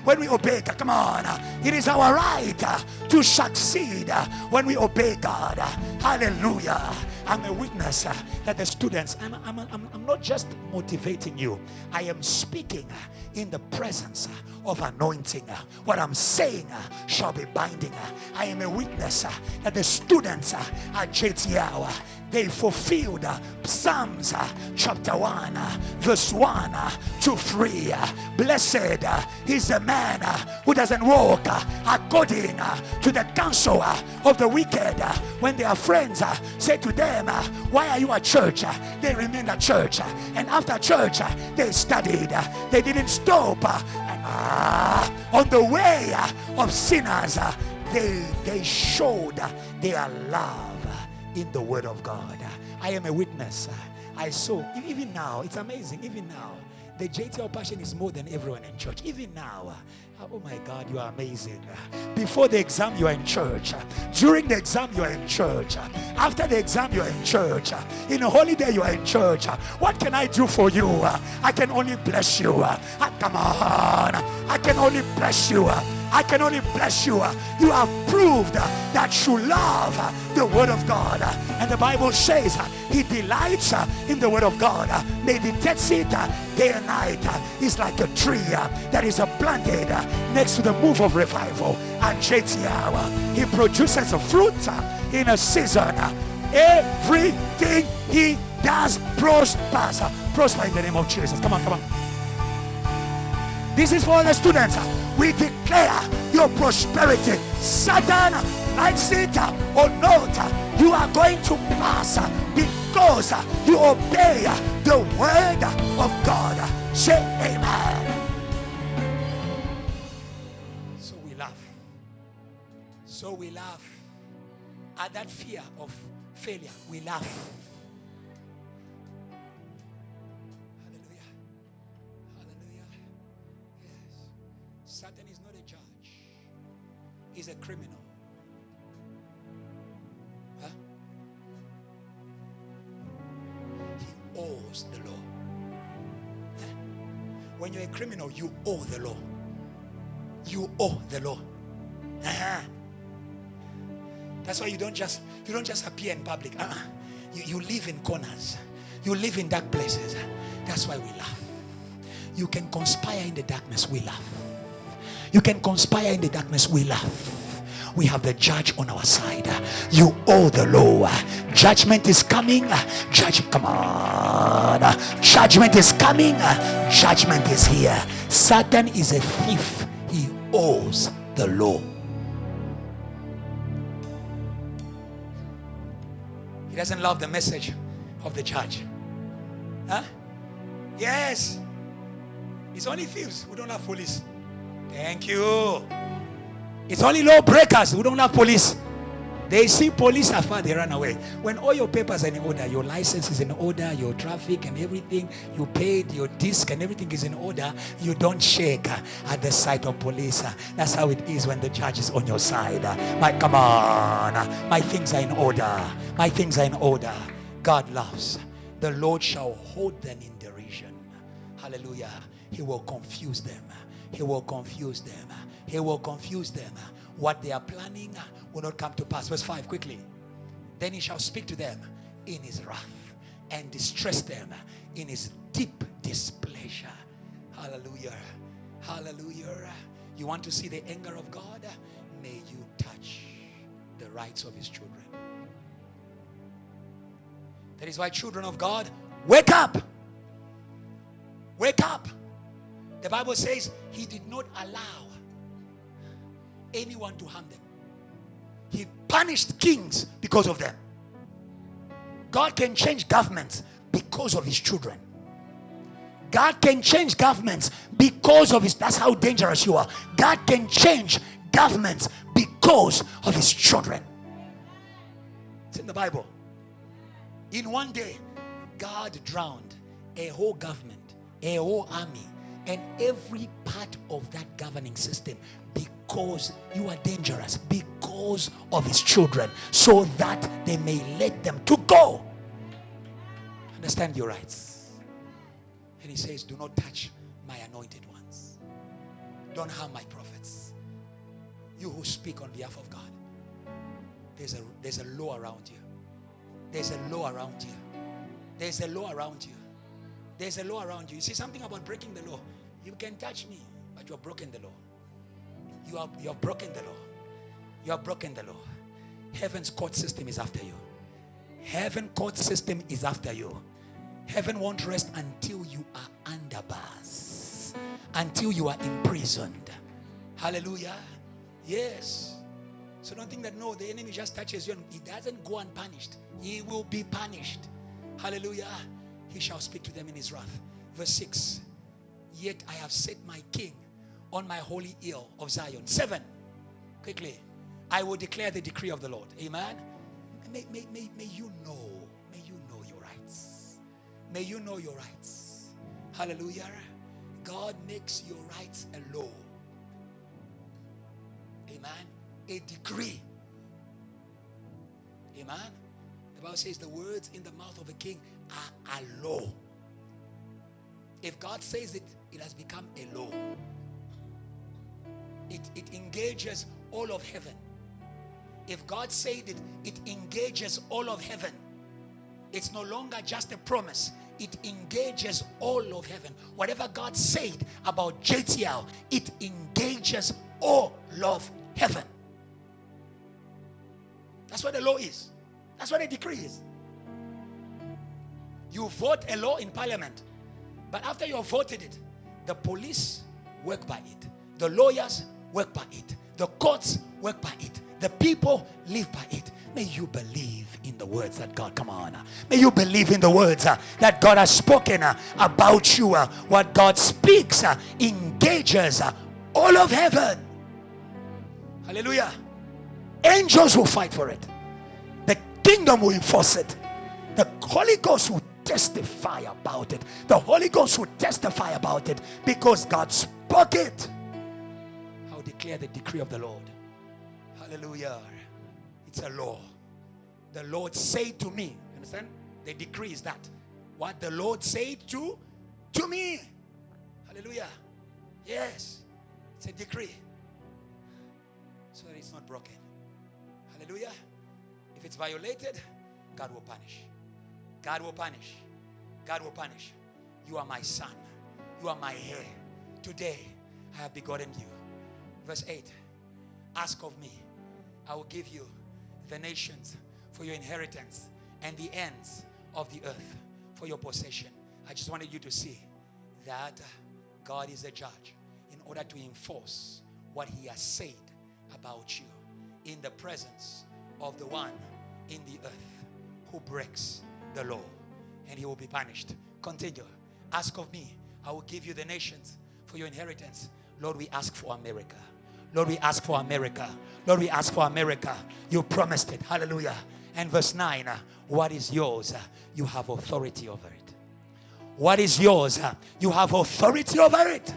When we obey God, come on. It is our right to succeed when we obey God. Hallelujah. I'm a witness that the students, I'm not just motivating you. I am speaking in the presence of anointing. What I'm saying shall be binding. I am a witness that the students at JTL, they fulfilled Psalms chapter 1 verse 1 to 3. Blessed is the man who doesn't walk according to the counsel of the wicked. When their friends say to them, why are you at church? They remained at church, and after church they studied. They didn't stop on the way of sinners. They showed their love in the word of God. I am a witness. I saw, even now, it's amazing, even now, the JTL passion is more than everyone in church. Even now, oh my God, you are amazing. Before the exam, you are in church. During the exam, you are in church. After the exam, you are in church. In a holiday, you are in church. What can I do for you? I can only bless you. Come on. I can only bless you. I can only bless you. You have proved that you love the word of God. And the Bible says he delights in the word of God. Meditates it day and night. It's like a tree that is planted next to the move of revival. And JTL, he produces a fruit in a season. Everything he does prospers. Prosper in the name of Jesus. Come on, come on. This is for the students. We declare your prosperity. Satan likes it or not. You are going to pass because you obey the word of God. Say amen. So we laugh. So we laugh. At that fear of failure, we laugh. Satan is not a judge. He's a criminal. Huh? He owes the law. Huh? When you're a criminal, you owe the law. You owe the law. Uh-huh. That's why you don't just appear in public. You live in corners. You live in dark places. That's why we laugh. You can conspire in the darkness, we laugh. You can conspire in the darkness, we laugh. We have the judge on our side. You owe the law. Judgment is coming. Come on. Judgment is coming. Judgment is here. Satan is a thief. He owes the law. He doesn't love the message of the judge. Huh? Yes. It's only thieves who don't have police. Thank you. It's only lawbreakers who don't have police. They see police afar, they run away. When all your papers are in order, your license is in order, your traffic and everything, you paid, your disc and everything is in order, you don't shake at the sight of police. That's how it is when the judge is on your side. Come on. My things are in order. My things are in order. God loves. The Lord shall hold them in derision. Hallelujah. He will confuse them. He will confuse them. He will confuse them. What they are planning will not come to pass. Verse 5, quickly. Then he shall speak to them in his wrath and distress them in his deep displeasure. Hallelujah. Hallelujah. You want to see the anger of God? May you touch the rights of his children. That is why, children of God, wake up. Wake up. The Bible says he did not allow anyone to harm them. He punished kings because of them. God can change governments because of his children. God can change governments because of his, that's how dangerous you are. God can change governments because of his children. It's in the Bible. In one day, God drowned a whole government, a whole army, and every part of that governing system, because you are dangerous, because of his children, so that they may let them to go. Understand your rights. And he says, do not touch my anointed ones. Don't harm my prophets. You who speak on behalf of God. There's a law around you. There's a law around you. There's a law around you. There's a law around you. You see something about breaking the law. You can touch me, but you have broken the law. You have broken the law. You have broken the law. Heaven's court system is after you. Heaven court system is after you. Heaven won't rest until you are under bars, until you are imprisoned. Hallelujah. Yes. So don't think that no, the enemy just touches you and he doesn't go unpunished. He will be punished. Hallelujah. He shall speak to them in his wrath. Verse 6. Yet I have set my king on my holy hill of Zion. 7. Quickly. I will declare the decree of the Lord. Amen. May you know your rights. May you know your rights. Hallelujah. God makes your rights a law. Amen. A decree. Amen. The Bible says the words in the mouth of a king are a law. If God says it, it has become a law. It engages all of heaven. If God said it, it engages all of heaven. It's no longer just a promise. It engages all of heaven. Whatever God said about JTL, it engages all of heaven. That's what the law is. That's what a decree is. You vote a law in parliament, but after you have voted it, the police work by it. The lawyers work by it. The courts work by it. The people live by it. May you believe in the words that God, come on. May you believe in the words that God has spoken about you. What God speaks engages all of heaven. Hallelujah. Angels will fight for it. The kingdom will enforce it. The Holy Ghost will testify about it. The Holy Ghost will testify about it because God spoke it. I'll declare the decree of the Lord. Hallelujah. It's a law. The Lord said to me. Understand? The decree is that. What the Lord said to me. Hallelujah. Yes. It's a decree. So that it's not broken. Hallelujah. If it's violated, God will punish. God will punish. God will punish. You are my son. You are my heir. Today, I have begotten you. Verse 8. Ask of me. I will give you the nations for your inheritance and the ends of the earth for your possession. I just wanted you to see that God is a judge in order to enforce what he has said about you in the presence of the one in the earth who breaks the law, and he will be punished. Continue. Ask of me. I will give you the nations for your inheritance. Lord, we ask for America. Lord, we ask for America. Lord, we ask for America. You promised it. Hallelujah. And verse 9, what is yours? You have authority over it. What is yours? You have authority over it.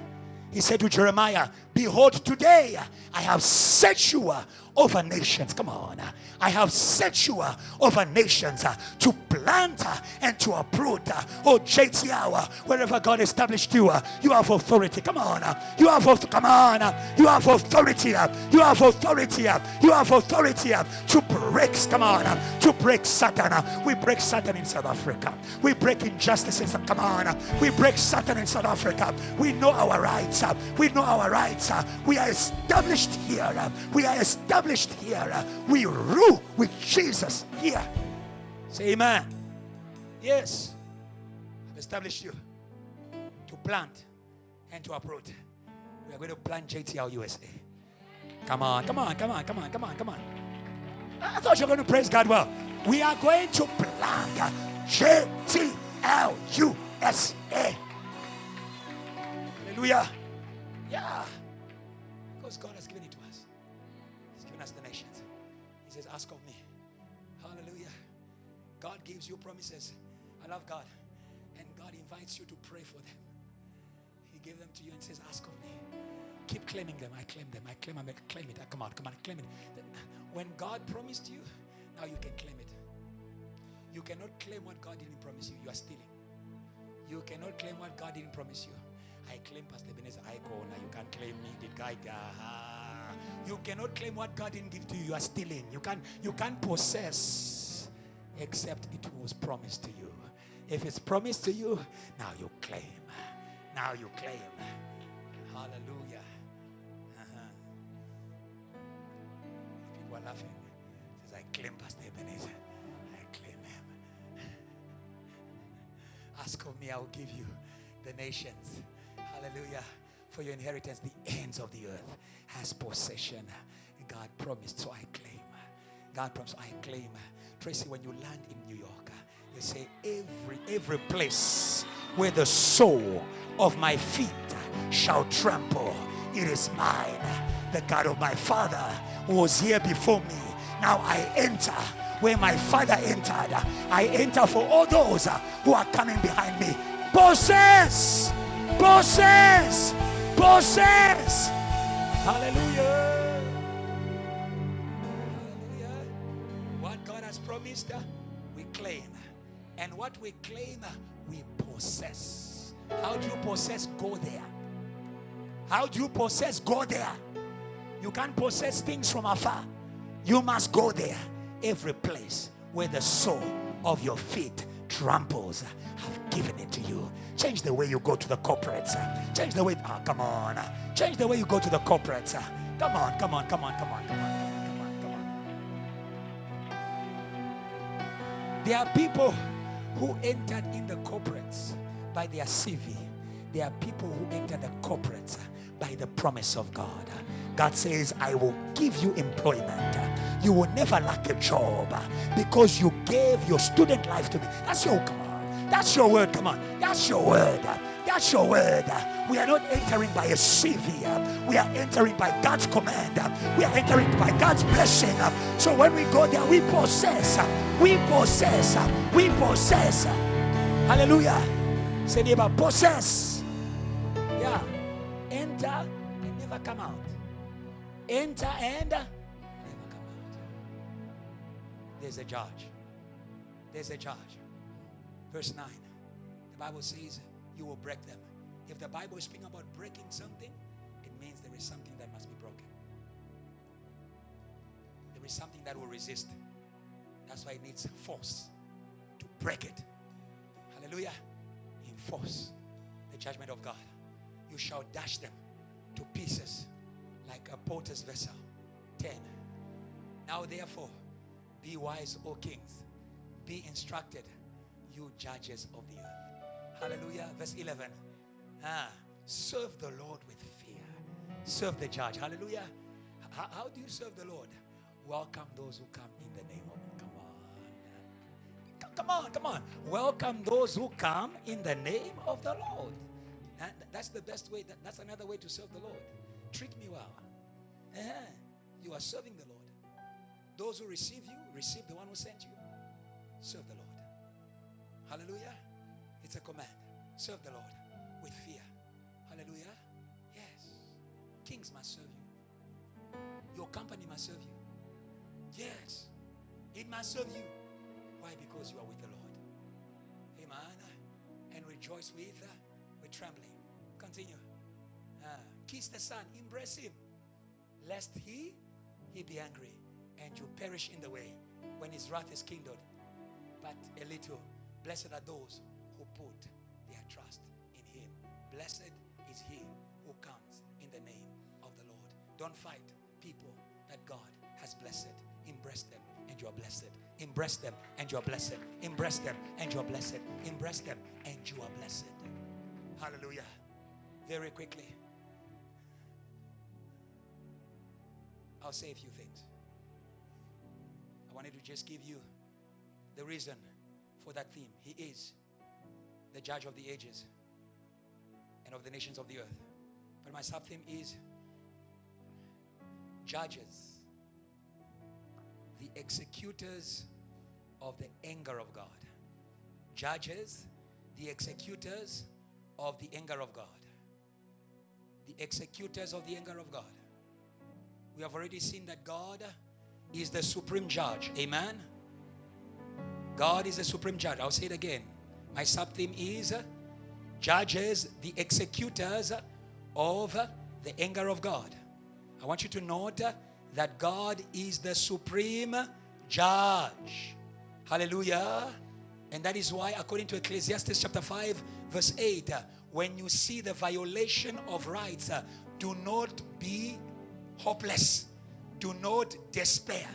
He said to Jeremiah, behold, today I have set you over nations. Come on. I have set you over nations to plant and to uproot. Oh, JTL, wherever God established you, you have authority. Come on. You have authority. Come on. You have authority. You have authority. You have authority to break. Come on. To break Satan. We break Satan in South Africa. We break injustices. Come on. We break Satan in South Africa. We know our rights. We know our rights. We are established here. We are established here. We rule with Jesus here. Say amen. Yes. I've established you to plant and to uproot. We are going to plant JTL USA. Come on, come on, come on, come on, come on, come on. I thought you were going to praise God well. We are going to plant JTL USA. Hallelujah. Yeah. Because God has given it to us. He's given us the nations. He says, ask of me. Hallelujah. God gives you promises. I love God. And God invites you to pray for them. He gave them to you and says, ask of me. Keep claiming them. I claim them. I claim them. I claim it. Come on, claim it. When God promised you, now you can claim it. You cannot claim what God didn't promise you. You are stealing. You cannot claim what God didn't promise you. I claim Pastor Ebenezer Icona. You can't claim me. The guy. You cannot claim what God didn't give to you. You are stealing. You can't possess except it was promised to you. If it's promised to you, now you claim. Now you claim. Hallelujah. People are laughing. Says, I claim Pastor Ebenezer. I claim him. Ask of me, I will give you the nations. Hallelujah. For your inheritance, the ends of the earth has possession. God promised, so I claim. God promised, I claim. Tracy, when you land in New York, you say, every place where the sole of my feet shall trample, it is mine. The God of my father was here before me. Now I enter where my father entered. I enter for all those who are coming behind me. Possess! Possess! Possess! Hallelujah! Hallelujah! What God has promised, we claim. And what we claim, we possess. How do you possess? Go there. How do you possess? Go there. You can't possess things from afar. You must go there. Every place where the sole of your feet tramples, I've given it to you. Change the way you go to the corporates. Change the way, come on. Change the way you go to the corporates. Come on, come on, come on, come on, come on, come on, come on. There are people who entered in the corporates by their CV. There are people who enter the corporates by the promise of God. God says, I will give you employment. You will never lack a job because you gave your student life to me. That's your, come on. That's your word, come on. That's your word. That's your word. We are not entering by a CV. We are entering by God's command. We are entering by God's blessing. So when we go there, we possess. We possess. We possess. Hallelujah. Say neighbor, possess. Yeah. Enter and never come out. Enter and never come out. There's a judge. There's a judge. Verse 9. The Bible says you will break them. If the Bible is speaking about breaking something, it means there is something that must be broken. There is something that will resist. That's why it needs force to break it. Hallelujah. Enforce the judgment of God. You shall dash them to pieces like a potter's vessel. 10. Now therefore, be wise, O kings. Be instructed, you judges of the earth. Hallelujah. Verse 11. Serve the Lord with fear. Serve the judge. Hallelujah. How do you serve the Lord? Welcome those who come in the name of God. Come on, come on. Welcome those who come in the name of the Lord. That's the best way. That's another way to serve the Lord. Treat me well. You are serving the Lord. Those who receive you, receive the one who sent you. Serve the Lord. Hallelujah. It's a command. Serve the Lord with fear. Hallelujah. Yes. Kings must serve you. Your company must serve you. Yes. It must serve you. Why? Because you are with the Lord. Amen. And rejoice with trembling. Continue. Kiss the Son. Embrace him. Lest he be angry and you perish in the way when his wrath is kindled. But a little. Blessed are those who put their trust in him. Blessed is he who comes in the name of the Lord. Don't fight people that God has blessed. Embrace them and you are blessed. Embrace them and you are blessed. Embrace them and you are blessed. Embrace them and you are blessed. Hallelujah. Very quickly, I'll say a few things. I wanted to just give you the reason for that theme. He is the judge of the ages and of the nations of the earth. But my sub-theme is judges, the executors of the anger of God. Judges, the executors of the anger of God. The executors of the anger of God. We have already seen that God is the supreme judge. Amen. God is the supreme judge. I'll say it again. My sub-theme is judges, the executors of the anger of God. I want you to note that God is the supreme judge. Hallelujah. And that is why, according to Ecclesiastes chapter 5, verse 8, when you see the violation of rights, do not be hopeless. Do not despair.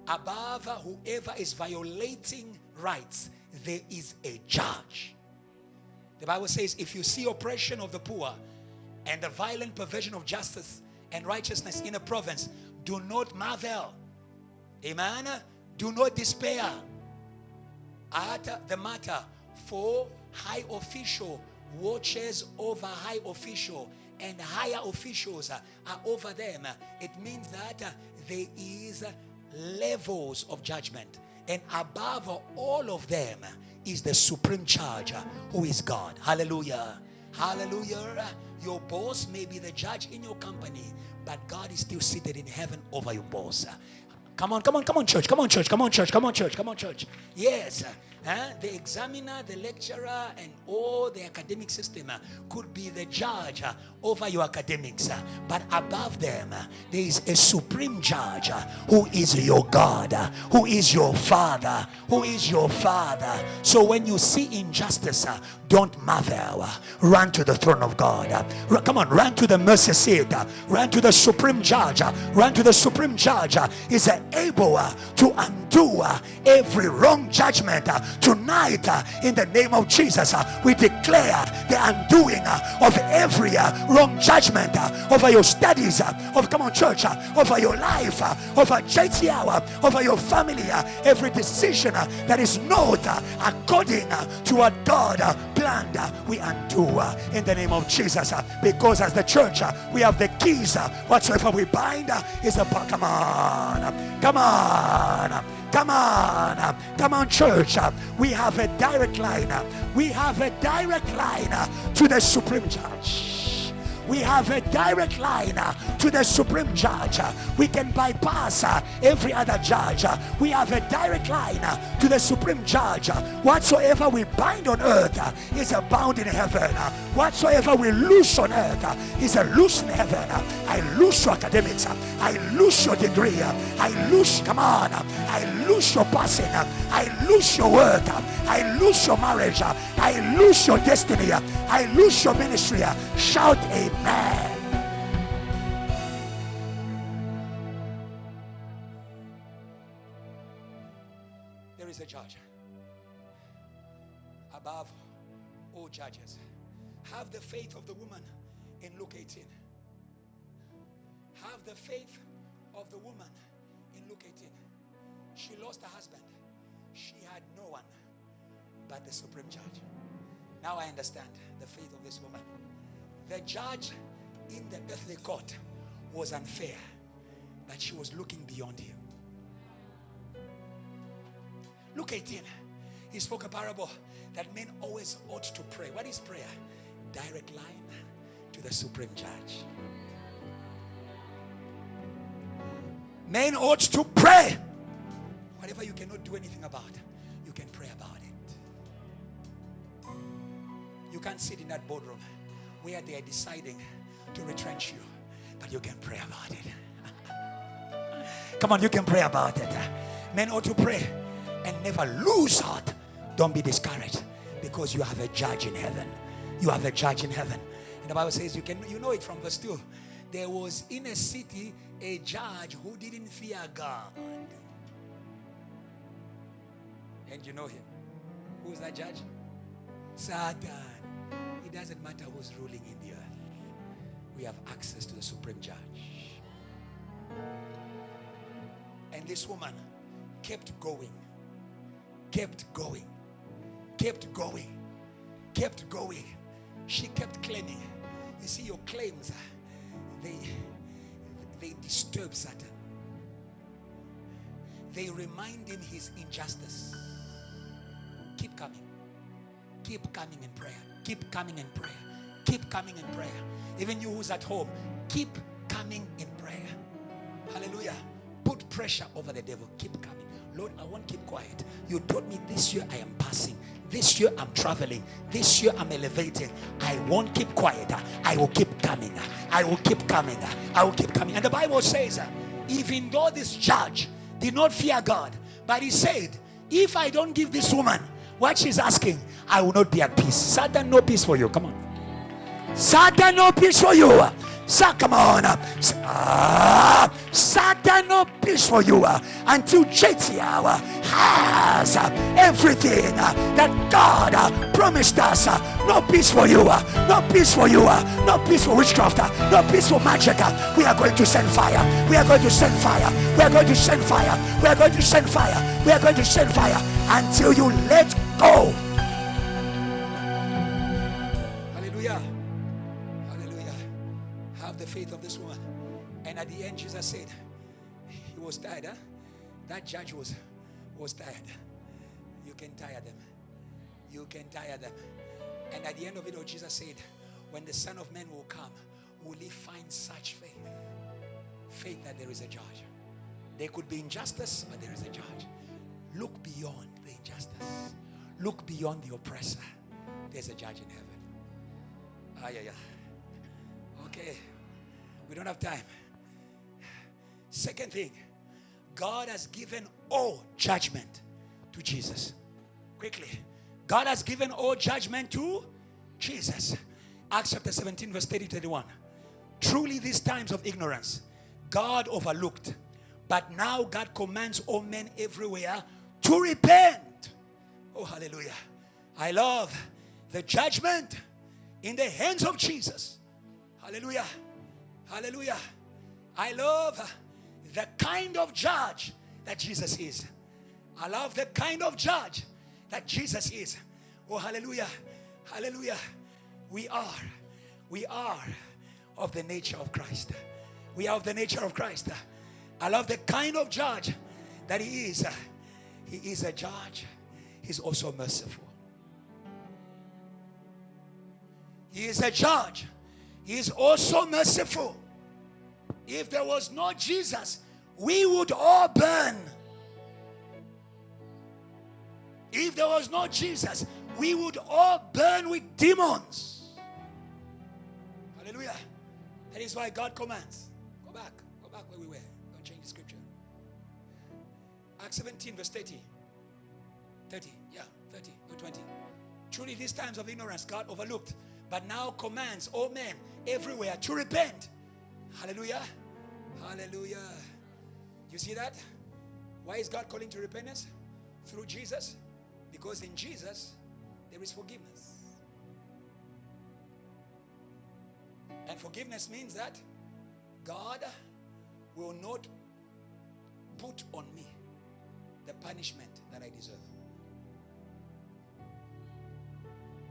Above whoever is violating rights, there is a judge. The Bible says, if you see oppression of the poor and the violent perversion of justice and righteousness in a province, do not marvel. Amen. Do not despair at the matter, for high official watches over high official, and higher officials are over them. It means that there is levels of judgment, and above all of them is the supreme charge, who is God. Hallelujah. Hallelujah. Your boss may be the judge in your company, but God is still seated in heaven over your boss. Come on, church. Come on, church. Yes. The examiner, the lecturer, and all the academic system could be the judge over your academics. But above them, there is a supreme judge who is your God, who is your Father, So when you see injustice, don't marvel. Run to the throne of God. Come on, run to the mercy seat. Run to the supreme judge. Is able to undo every wrong judgment. Tonight, in the name of Jesus, we declare the undoing of every wrong judgment over your studies, over your life, over JTR, over your family, every decision that is not according to what God planned, we undo in the name of Jesus, because as the church, we have the keys. Whatsoever we bind is the power. Come on, church. We have a direct line. To the supreme judge. We have a direct line to the supreme judge. We can bypass every other judge. We have a direct line to the supreme judge. Whatsoever we bind on earth is bound in heaven. Whatsoever we loose on earth is loose in heaven. I loose your academics. I loose your degree. I loose your passing. I loose your work. I loose your marriage. I loose your destiny. I loose your ministry. Shout amen. There is a judge above all judges. Have the faith of the woman in Luke 18. Have the faith of the woman in Luke 18. She lost her husband. She had no one but the supreme judge. Now I understand the faith of this woman. The judge in the earthly court was unfair, but she was looking beyond him. Luke 18, he spoke a parable that men always ought to pray. What is prayer? Direct line to the supreme judge. Men ought to pray. Whatever you cannot do anything about, you can pray about it. You can't sit in that boardroom where they are deciding to retrench you, but you can pray about it. Come on, you can pray about it. Men ought to pray and never lose heart. Don't be discouraged, because you have a judge in heaven. You have a judge in heaven. And the Bible says, you know it from verse 2. There was in a city a judge who didn't fear God. And you know him. Who's that judge? Satan. It doesn't matter who's ruling in the earth. We have access to the supreme judge. And this woman kept going. She kept claiming. You see, your claims, they disturb Satan. They remind him his injustice. Keep coming in prayer. Keep coming in prayer. Even you who's at home, keep coming in prayer. Hallelujah. Put pressure over the devil. Keep coming. Lord, I won't keep quiet. You told me this year I am passing. This year I'm traveling. This year I'm elevating. I won't keep quiet. I will keep coming. I will keep coming. And the Bible says, even though this judge did not fear God, but he said, if I don't give this woman what she's asking, I will not be at peace. Satan, no peace for you. Come on. Satan, no peace for you. Come on. Satan, no peace for you until JTL has everything that God promised us. No peace for you. No peace for you. No peace for witchcraft. No peace for magic. We are going to send fire. We are going to send fire. We are going to send fire. We are going to send fire. We are going to send fire until you let go. Hallelujah. Hallelujah. Have the faith of this woman. And at the end, Jesus said, he was tired. That judge was tired. You can tire them. You can tire them. And at the end of it all, Jesus said, when the Son of Man will come, will he find such faith? Faith that there is a judge. There could be injustice, but there is a judge. Look beyond the injustice. Look beyond the oppressor. There's a judge in heaven. Yeah. Okay. We don't have time. Second thing, God has given all judgment to Jesus. Quickly. God has given all judgment to Jesus. Acts chapter 17 verse 30-31. Truly these times of ignorance God overlooked, but now God commands all men everywhere to repent. Oh, hallelujah. I love the judgment in the hands of Jesus. Hallelujah. Hallelujah. I love the kind of judge that Jesus is. I love the kind of judge that Jesus is. Oh, hallelujah. Hallelujah. We are of the nature of Christ. We are of the nature of Christ. I love the kind of judge that he is. He is a judge. He's also merciful. He is a judge. He is also merciful. If there was no Jesus, we would all burn. If there was no Jesus, we would all burn with demons. Hallelujah. That is why God commands. Go back where we were. Don't change the scripture. Acts 17 verse 30 or 20. Truly these times of ignorance God overlooked, but now commands all men everywhere to repent. Hallelujah. Hallelujah. You see that? Why is God calling to repentance? Through Jesus. Because in Jesus there is forgiveness. And forgiveness means that God will not put on me the punishment that I deserve.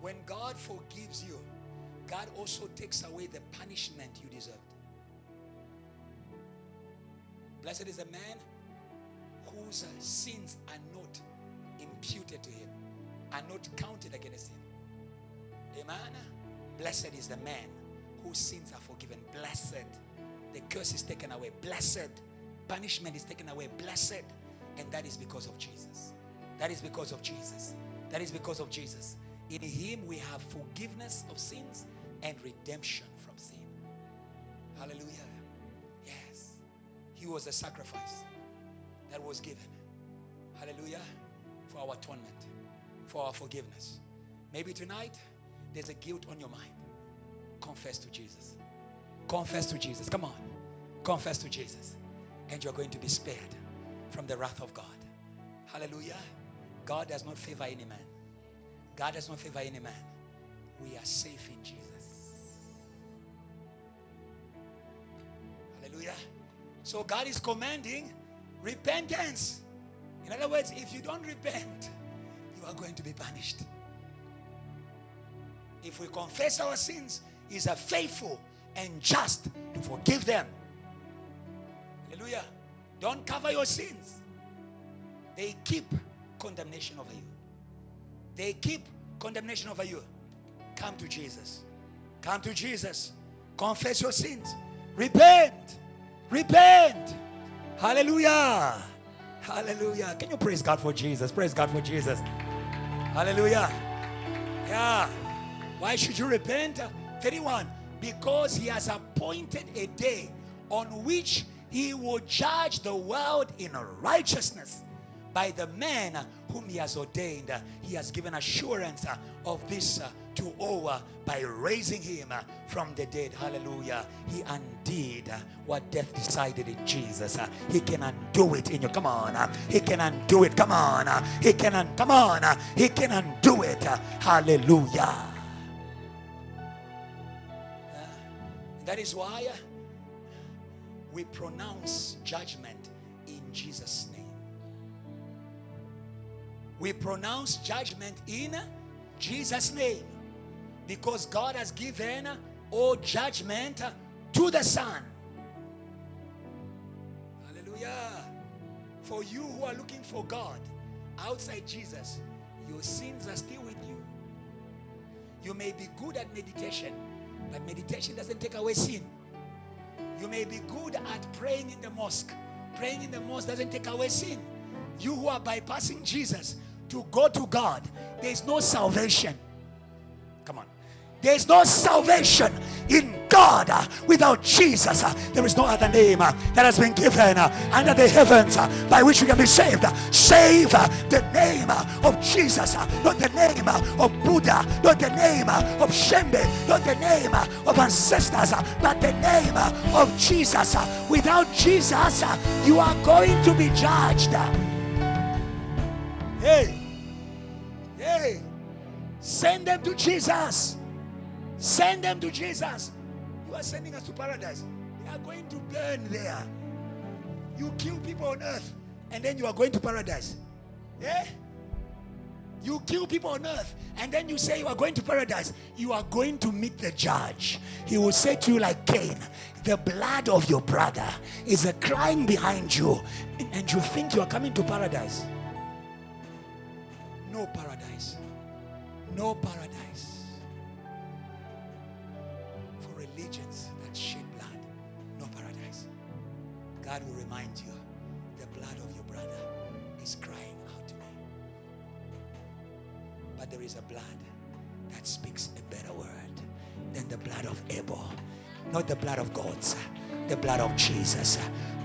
When God forgives you, God also takes away the punishment you deserved. Blessed is the man whose sins are not imputed to him, are not counted against him. Amen. Blessed is the man whose sins are forgiven. Blessed. The curse is taken away. Blessed. Punishment is taken away. Blessed. And that is because of Jesus. That is because of Jesus. That is because of Jesus. In him we have forgiveness of sins and redemption from sin. Hallelujah. Yes. He was the sacrifice that was given. Hallelujah. For our atonement. For our forgiveness. Maybe tonight there's a guilt on your mind. Confess to Jesus. Confess to Jesus. Come on. Confess to Jesus. And you're going to be spared from the wrath of God. Hallelujah. God does not favor any man. God does not favor any man. We are safe in Jesus. Hallelujah. So God is commanding repentance. In other words, if you don't repent, you are going to be punished. If we confess our sins, He is faithful and just to forgive them. Hallelujah. Don't cover your sins. They keep condemnation over you. They keep condemnation over you. Come to Jesus. Come to Jesus. Confess your sins. Repent. Repent. Hallelujah. Hallelujah. Can you praise God for Jesus? Praise God for Jesus. Hallelujah. Yeah. Why should you repent? 31. Because He has appointed a day on which He will judge the world in righteousness by the man whom he has ordained, he has given assurance of this to all by raising him from the dead. Hallelujah. He undid what death decided in Jesus. He can undo it in you. Come on. He can undo it. Come on. He can come on. He can undo it. Hallelujah. That is why we pronounce judgment in Jesus' name. We pronounce judgment in Jesus' name, because God has given all judgment to the Son. Hallelujah. For you who are looking for God outside Jesus, your sins are still with you. You may be good at meditation, but meditation doesn't take away sin. You may be good at praying in the mosque. Praying in the mosque doesn't take away sin. You who are bypassing Jesus to go to God, there is no salvation. Come on. There is no salvation in God without Jesus. There is no other name that has been given under the heavens by which we can be saved. Save the name of Jesus, not the name of Buddha, not the name of Shembe, not the name of ancestors, but the name of Jesus. Without Jesus, you are going to be judged. Hey, send them to Jesus. Send them to Jesus. You are sending us to paradise. They are going to burn there. You kill people on earth and then you are going to paradise. Yeah? You kill people on earth and then you say you are going to paradise. You are going to meet the judge. He will say to you like Cain, the blood of your brother is a crime behind you, and you think you are coming to paradise. No paradise. No paradise. For religions that shed blood, no paradise. God will remind you, the blood of your brother is crying out to me. But there is a blood that speaks a better word than the blood of Abel. Not the blood of gods, the blood of Jesus.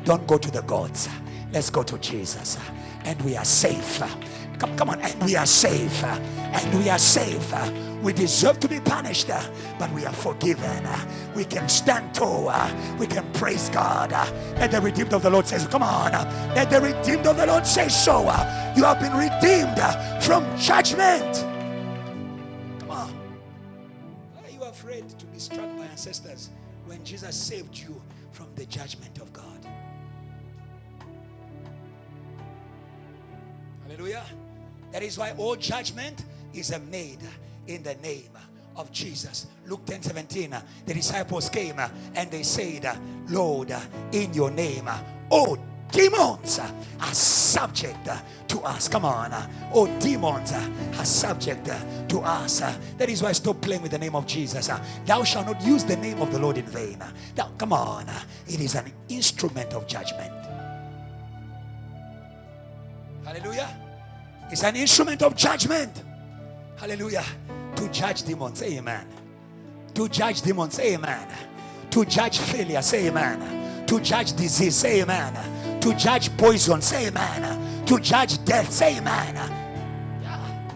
Don't go to the gods. Let's go to Jesus. And we are safe. Come on, and we are safe. And we are safe. We deserve to be punished, but we are forgiven. We can stand tall. We can praise God. Let the redeemed of the Lord say so. Come on. Let the redeemed of the Lord say so. You have been redeemed from judgment. Come on. Why are you afraid to be struck by ancestors when Jesus saved you from the judgment of God? Hallelujah. That is why all judgment is made in the name of Jesus. Luke 10:17. The disciples came and they said, Lord, in your name, all demons are subject to us. Come on. All demons are subject to us. That is why stop playing with the name of Jesus. Thou shalt not use the name of the Lord in vain. Now, come on. It is an instrument of judgment. Hallelujah. It's an instrument of judgment. Hallelujah. To judge demons, say amen. To judge demons, say amen. To judge failure, say amen. To judge disease, say amen. To judge poison, say amen. To judge death, say amen. Yeah.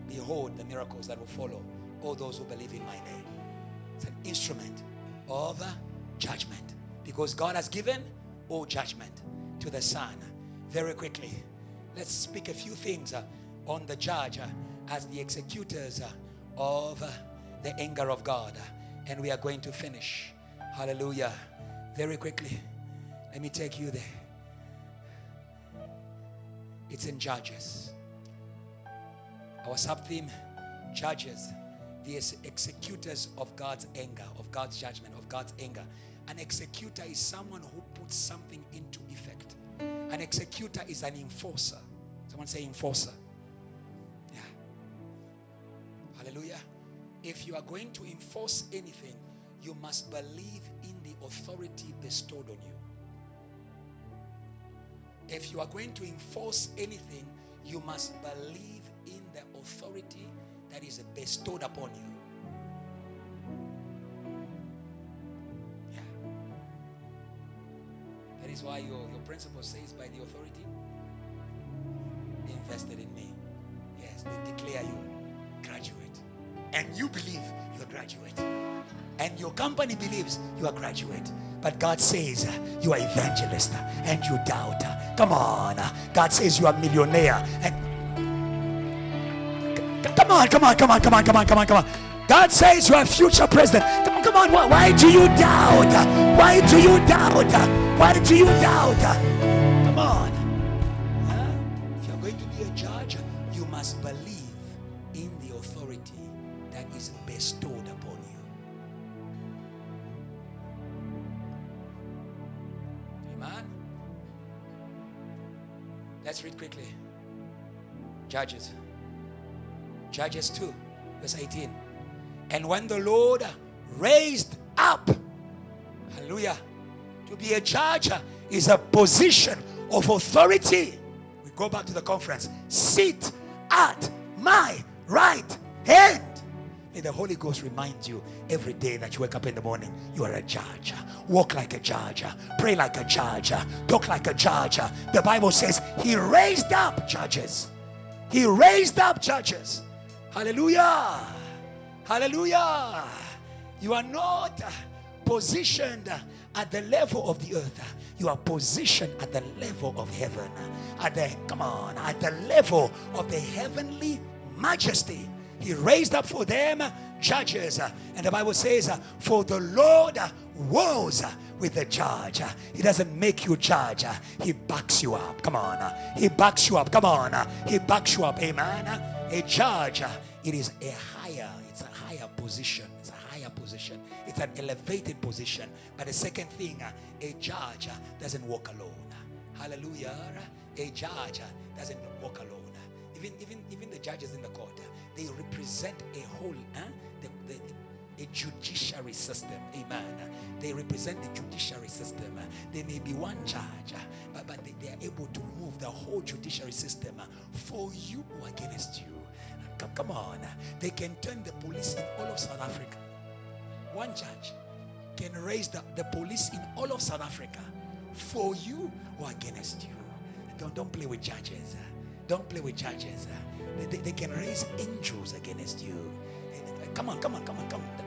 Behold the miracles that will follow all those who believe in my name. It's an instrument of judgment, because God has given all judgment to the Son. Very quickly, let's speak a few things on the judge as the executors of the anger of God. And we are going to finish. Hallelujah. Very quickly, let me take you there. It's in Judges. Our sub-theme, Judges, the executors of God's anger, of God's judgment, of God's anger. An executor is someone who puts something into effect. An executor is an enforcer. Someone say enforcer. Yeah. Hallelujah. If you are going to enforce anything, you must believe in the authority bestowed on you. If you are going to enforce anything, you must believe in the authority that is bestowed upon you. Yeah. That is why your principle says by the authority declare you graduate. And you believe you're a graduate. And your company believes you are graduate. But God says you are evangelist and you doubt. Come on. God says you are millionaire. And come on. God says you are future president. Come on. Why do you doubt? Why do you doubt? Why do you doubt? Come on. If you're going to be a judge, you must believe in the authority that is bestowed upon you. Amen. Let's read quickly. Judges 2 verse 18. And when the Lord raised up, hallelujah, to be a judge is a position of authority. We go back to the conference. Sit at my right hand. May the Holy Ghost remind you every day that you wake up in the morning, you are a judge. Walk like a judge. Pray like a judge. Talk like a judge. The Bible says he raised up judges. He raised up judges. Hallelujah. Hallelujah. You are not positioned at the level of the earth. You are positioned at the level of heaven. At the level of the heavenly majesty. He raised up for them judges. And the Bible says, for the Lord wars with the judge. He doesn't make you judge. He backs you up. Come on. He backs you up. Come on. He backs you up. Amen. A judge, it is a higher position. It's a higher position. It's an elevated position. But the second thing, a judge doesn't walk alone. Hallelujah. A judge doesn't walk alone. Even the judges in the court, they represent a whole, a judiciary system. Amen. They represent the judiciary system. They may be one judge, but they are able to move the whole judiciary system for you or against you. Come on. They can turn the police in all of South Africa. One judge can raise the police in all of South Africa for you or against you. Don't play with judges. Don't play with judges. They can raise angels against you. Come on.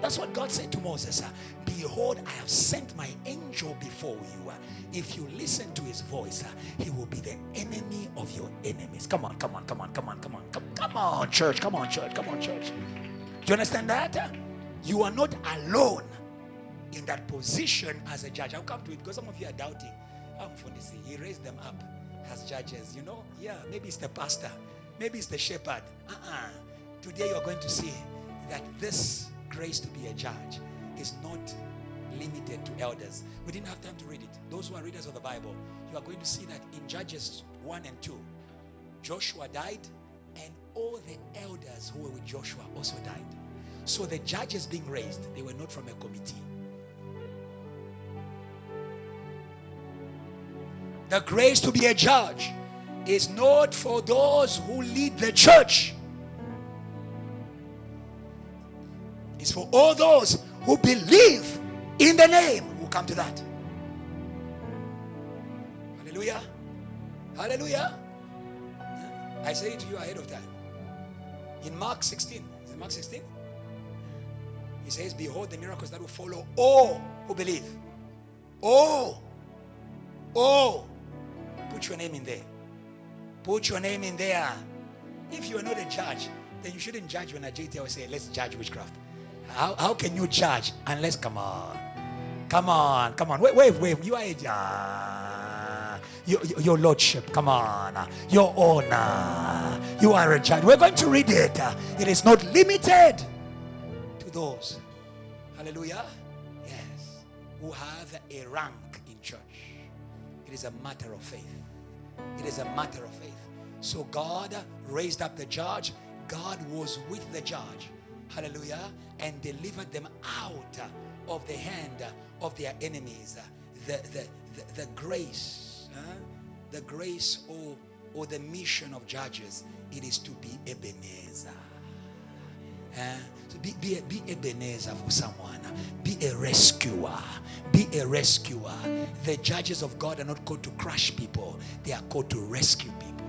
That's what God said to Moses. Behold, I have sent my angel before you. If you listen to his voice, he will be the enemy of your enemies. Come on, church. Come on, church. Do you understand that? You are not alone in that position as a judge. I'll come to it because some of you are doubting. He raised them up as judges. Maybe it's the pastor. Maybe it's the shepherd. Today you're going to see that this grace to be a judge is not limited to elders. We didn't have time to read it. Those who are readers of the Bible, you are going to see that in Judges 1 and 2, Joshua died and all the elders who were with Joshua also died. So the judges being raised, they were not from a committee. The grace to be a judge is not for those who lead the church. It's for all those who believe in the name. We'll come to that. Hallelujah. Hallelujah. I say it to you ahead of time. In Mark 16. Is it Mark 16? He says, behold the miracles that will follow all who believe. Oh. Put your name in there. Put your name in there. If you are not a judge, then you shouldn't judge when a JT will say, let's judge witchcraft. How can you judge unless, come on. Wave. You are a judge. Your lordship, come on. Your honor. You are a judge. We're going to read it. It is not limited to those. Hallelujah. Yes. Who have a rank in church. It is a matter of faith. It is a matter of faith. So God raised up the judge. God was with the judge. Hallelujah. And delivered them out of the hand of their enemies. The grace, the grace or the mission of judges, it is to be Ebenezer. So be Ebenezer for someone. Be a rescuer. Be a rescuer. The judges of God are not called to crush people. They are called to rescue people.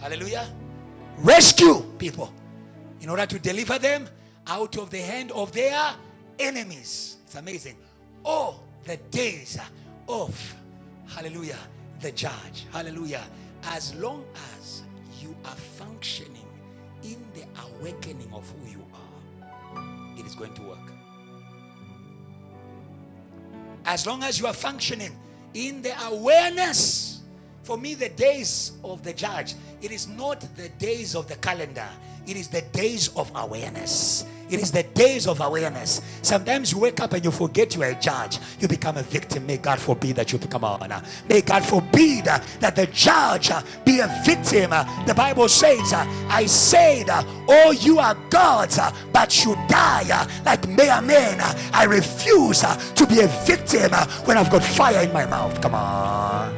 Hallelujah. rescue people in order to deliver them out of the hand of their enemies. It's amazing. Oh, the days of, hallelujah, the judge. Hallelujah. As long as you are functioning in the awakening of who you are, it is going to work. As long as you are functioning in the awareness, for me, the days of the judge, it is not the days of the calendar. It is the days of awareness. It is the days of awareness. Sometimes you wake up and you forget you are a judge. You become a victim. May God forbid that you become a honor. May God forbid that the judge be a victim. The Bible says, I said, oh, you are gods, but you die like mere men. I refuse to be a victim when I've got fire in my mouth. Come on.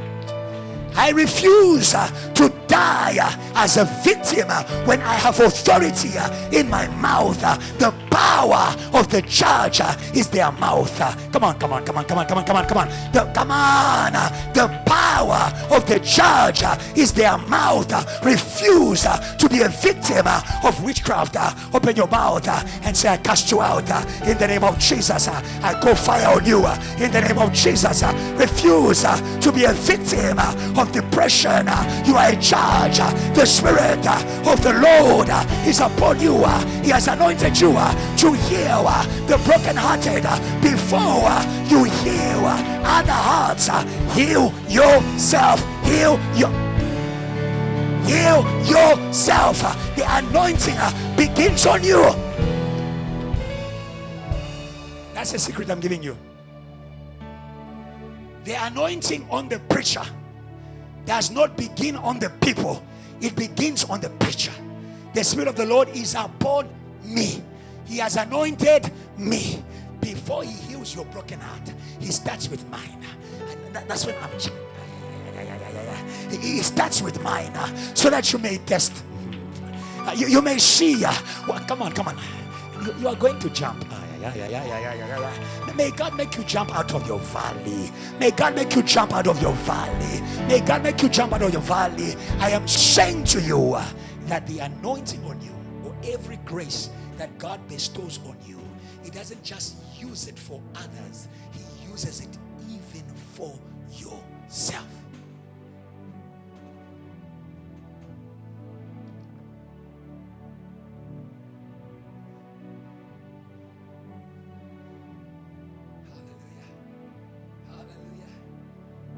I refuse to die as a victim when I have authority in my mouth. The power of the judge is their mouth. Come on. The power of the judge is their mouth. Refuse to be a victim of witchcraft. Open your mouth and say, I cast you out in the name of Jesus. I call fire on you in the name of Jesus. Refuse to be a victim of depression. You are a judge. The Spirit of the Lord is upon you. He has anointed you to heal the brokenhearted before you heal other hearts. Heal yourself. Heal yourself. The anointing begins on you. That's a secret I'm giving you. The anointing on the preacher does not begin on the people. It begins on the preacher. The Spirit of the Lord is upon me. He has anointed me. Before he heals your broken heart, he starts with mine. And that's when I'm he starts with mine so that you may test. You may see. Come on. You are going to jump. May God make you jump out of your valley. May God make you jump out of your valley. May God make you jump out of your valley. I am saying to you that the anointing on you, or every grace that God bestows on you, he doesn't just use it for others. He uses it even for yourself.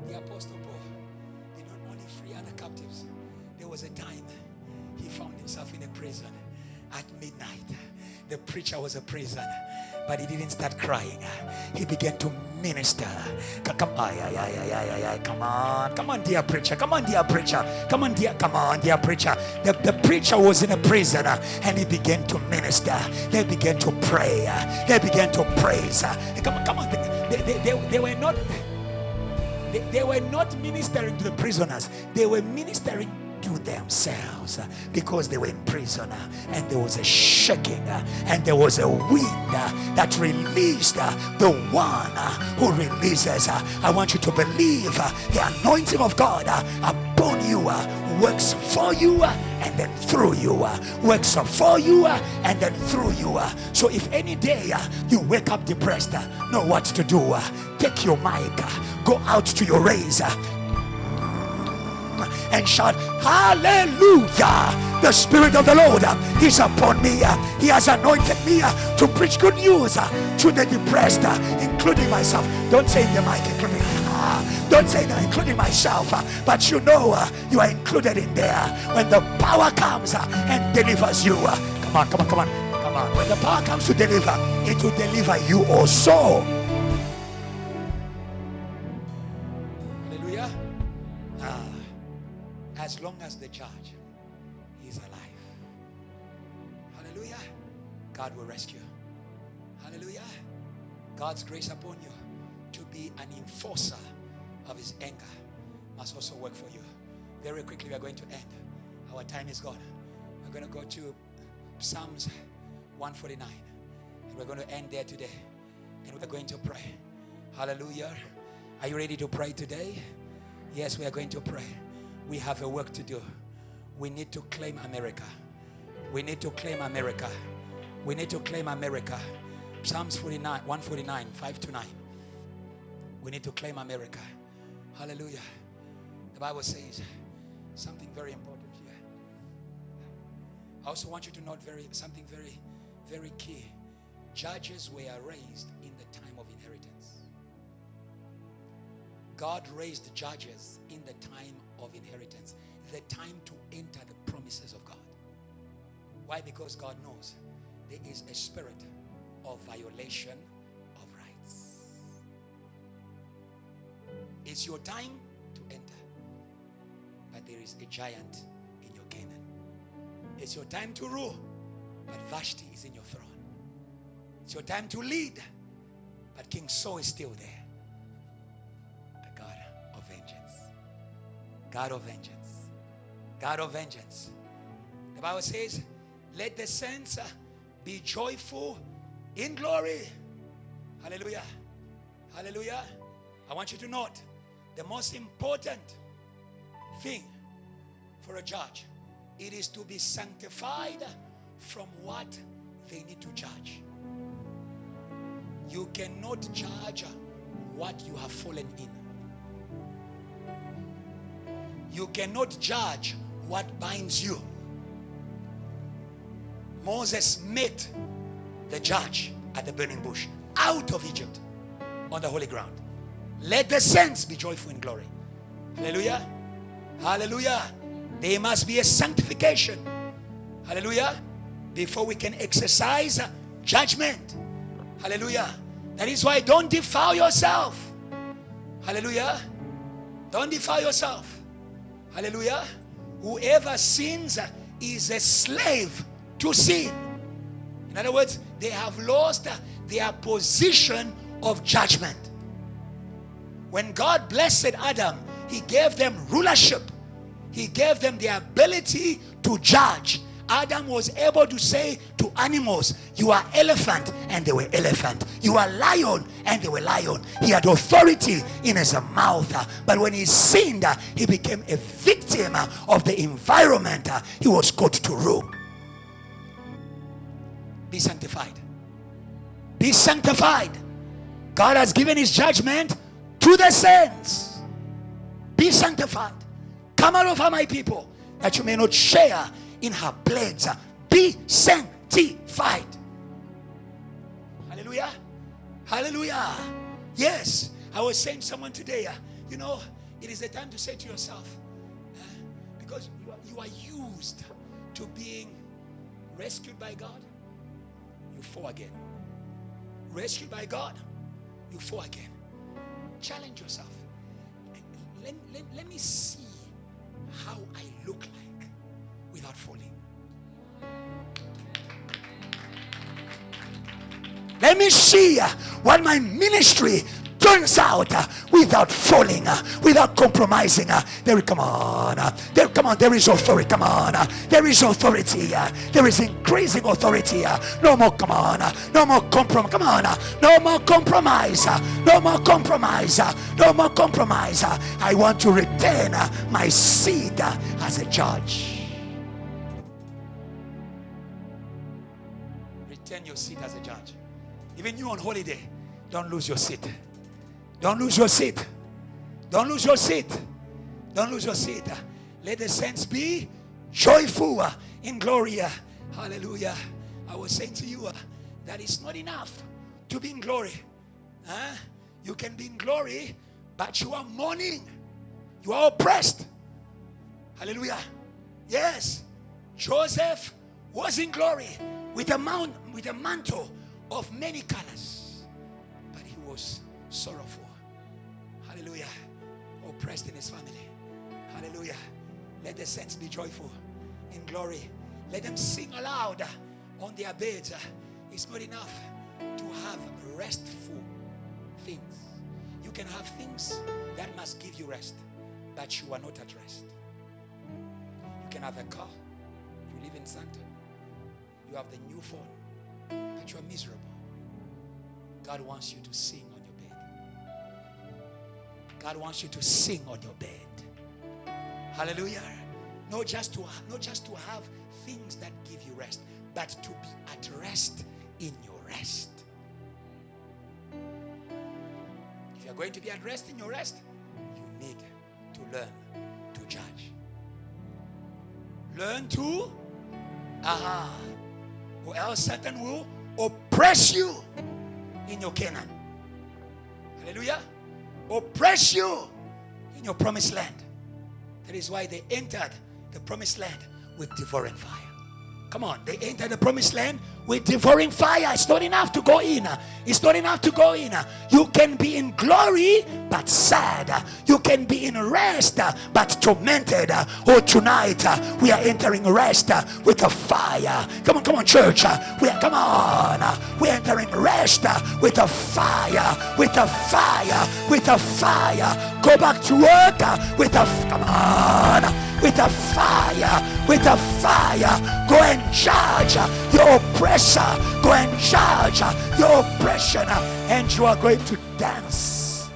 The Apostle Paul did not only free other captives. There was a time he found himself in a prison at midnight. The preacher was a prison, but he didn't start crying. He began to minister. Come on, dear preacher. Come on, dear preacher. The preacher was in a prison and he began to minister. They began to pray. They began to praise. Come on. They were not ministering to the prisoners. They were ministering to themselves because they were in prison, and there was a shaking and there was a wind that released the one who releases. I want you to believe the anointing of God upon you works for you and then through you, works for you and then through you. So if any day you wake up depressed, know what to do. Take your mic, go out to your race and shout, hallelujah. The Spirit of the Lord is upon me. He has anointed me to preach good news to the depressed, including myself. Don't say in the mic, including. Don't say that, including myself, but you know you are included in there. When the power comes and delivers you, come on. When the power comes to deliver, it will deliver you also. Hallelujah. As long as the judge is alive, hallelujah, God will rescue. Hallelujah. God's grace upon you to be an enforcer of his anger must also work for you. Very quickly, we are going to end. Our time is gone. We're going to go to Psalms 149, and we're going to end there today, and we're going to pray. Hallelujah. Are you ready to pray today? Yes, we are going to pray. We have a work to do. We need to claim America. We need to claim America. We need to claim America. Psalms 49, 149, 5-9. We need to claim America. Hallelujah. The Bible says something very important here. I also want you to note something very key. Judges were raised in the time of inheritance. God raised judges in the time of inheritance, the time to enter the promises of God. Why? Because God knows there is a spirit of violation of rights. It's your time to enter, but there is a giant in your Canaan. It's your time to rule, but Vashti is in your throne. It's your time to lead, but King Saul is still there. The God of vengeance. God of vengeance. God of vengeance. The Bible says, let the saints be joyful in glory. Hallelujah. Hallelujah. I want you to note the most important thing for a judge, it is to be sanctified from what they need to judge. You cannot judge what you have fallen in. You cannot judge what binds you. Moses met the judge at the burning bush out of Egypt on the holy ground. Let the saints be joyful in glory. Hallelujah. Hallelujah. There must be a sanctification. Hallelujah. Before we can exercise judgment. Hallelujah. That is why don't defile yourself. Hallelujah. Don't defile yourself. Hallelujah. Whoever sins is a slave to sin. In other words, they have lost their position of judgment. When God blessed Adam, he gave them rulership. He gave them the ability to judge. Adam was able to say to animals, you are elephant, and they were elephant. You are lion, and they were lion. He had authority in his mouth. But when he sinned, he became a victim of the environment he was called to rule. Be sanctified. Be sanctified. God has given his judgment to the saints. Be sanctified. Come out of her, my people, that you may not share in her plagues. Be sanctified. Hallelujah. Hallelujah. Yes, I was saying to someone today, it is a time to say to yourself, because you are used to being rescued by God, you fall again. Rescued by God, you fall again. Challenge yourself. Let me see how I look like without falling. Let me see what my ministry turns out without falling, without compromising. There is authority. Come on, there is authority. There is increasing authority. No more. Come on, no more compromise. Come on, no more compromise. No more compromise. No more compromise. I want to retain my seat as a judge. Retain your seat as a judge. Even you on holiday, don't lose your seat. Don't lose your seat. Don't lose your seat. Don't lose your seat. Let the saints be joyful in glory. Hallelujah. I was saying to you that it's not enough to be in glory. You can be in glory, but you are mourning. You are oppressed. Hallelujah. Yes. Joseph was in glory with a mantle of many colors, but he was sorrowful. Hallelujah. Oppressed in his family. Hallelujah. Let the saints be joyful in glory. Let them sing aloud on their beds. It's not enough to have restful things. You can have things that must give you rest, but you are not at rest. You can have a car. You live in Santa. You have the new phone, but you are miserable. God wants you to sing on your bed. God wants you to sing on your bed. Hallelujah. Not just to have things that give you rest, but to be at rest in your rest. If you're going to be at rest in your rest, you need to learn to judge. Learn to, or else Satan will oppress you in your Canaan. Hallelujah. Oppress you in your promised land. That is why they entered the promised land with devouring fire. Come on, they entered the promised land with devouring fire. It's not enough to go in. It's not enough to go in. You can be in glory but sad. You can be in rest but tormented. Oh, tonight we are entering rest with a fire. Come on, church. We're entering rest with a fire, with a fire, with a fire. Go back to work with a fire, with a fire. Go and judge your oppressor. Go and judge your oppression, and you are going to dance.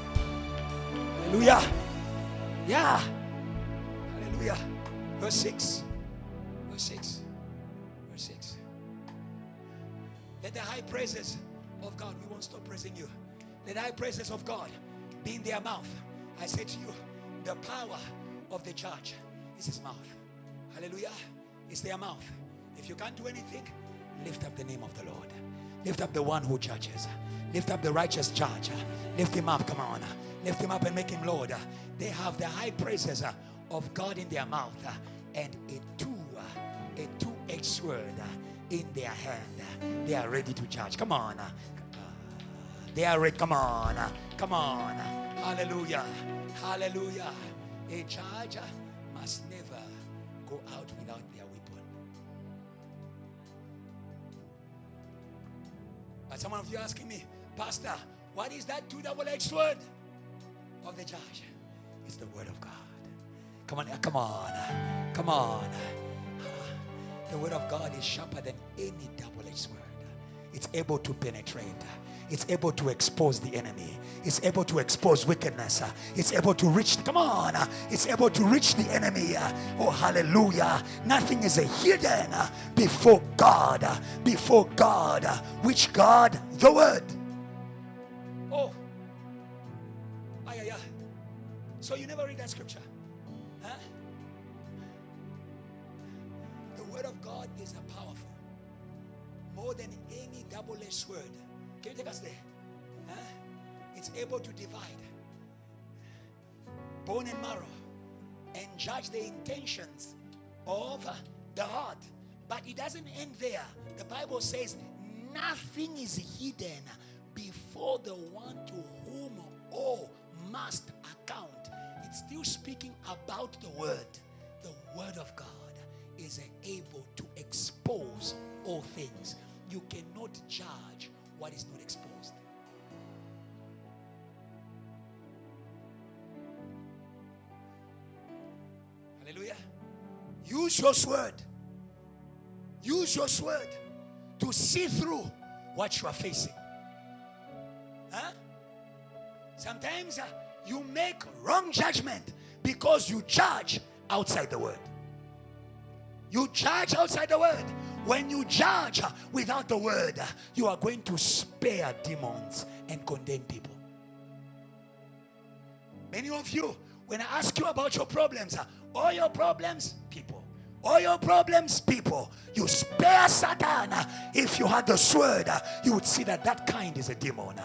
Hallelujah. Yeah. Hallelujah. Verse 6. Verse 6. Verse 6. Let the high praises of God, we won't stop praising you. Let the high praises of God be in their mouth. I say to you, the power of the judge is his mouth. Hallelujah. It's their mouth. If you can't do anything, lift up the name of the Lord. Lift up the one who judges. Lift up the righteous judge. Lift him up. Come on. Lift him up and make him Lord. They have the high praises of God in their mouth and a two-edged sword in their hand. They are ready to judge. Come on. They are ready. Come on. Come on. Hallelujah. Hallelujah. A judge must never go out without their weapon. But some of you asking me, Pastor, what is that two-double-edged sword of the judge? It's the word of God. Come on, come on, come on. The word of God is sharper than any double-edged sword. It's able to penetrate. It's able to expose the enemy. It's able to expose wickedness. It's able to reach, come on, it's able to reach the enemy. Oh, hallelujah. Nothing is hidden before God. Before God. Which God? The word. Oh. Yeah. So you never read that scripture? Huh? The word of God is a powerful, more than any double-edged sword. Can you take us there? Huh? It's able to divide bone and marrow and judge the intentions of the heart. But it doesn't end there. The Bible says nothing is hidden before the one to whom all must account. It's still speaking about the word. The word of God is able to expose all things. You cannot judge what is not exposed. Hallelujah. Use your sword. Use your sword to see through what you are facing. Huh? Sometimes you make wrong judgment because you judge outside the word. You judge outside the word. When you judge without the word, you are going to spare demons and condemn people. Many of you, when I ask you about your problems, all your problems, people. All your problems, people. You spare Satan. If you had the sword, you would see that kind is a demon.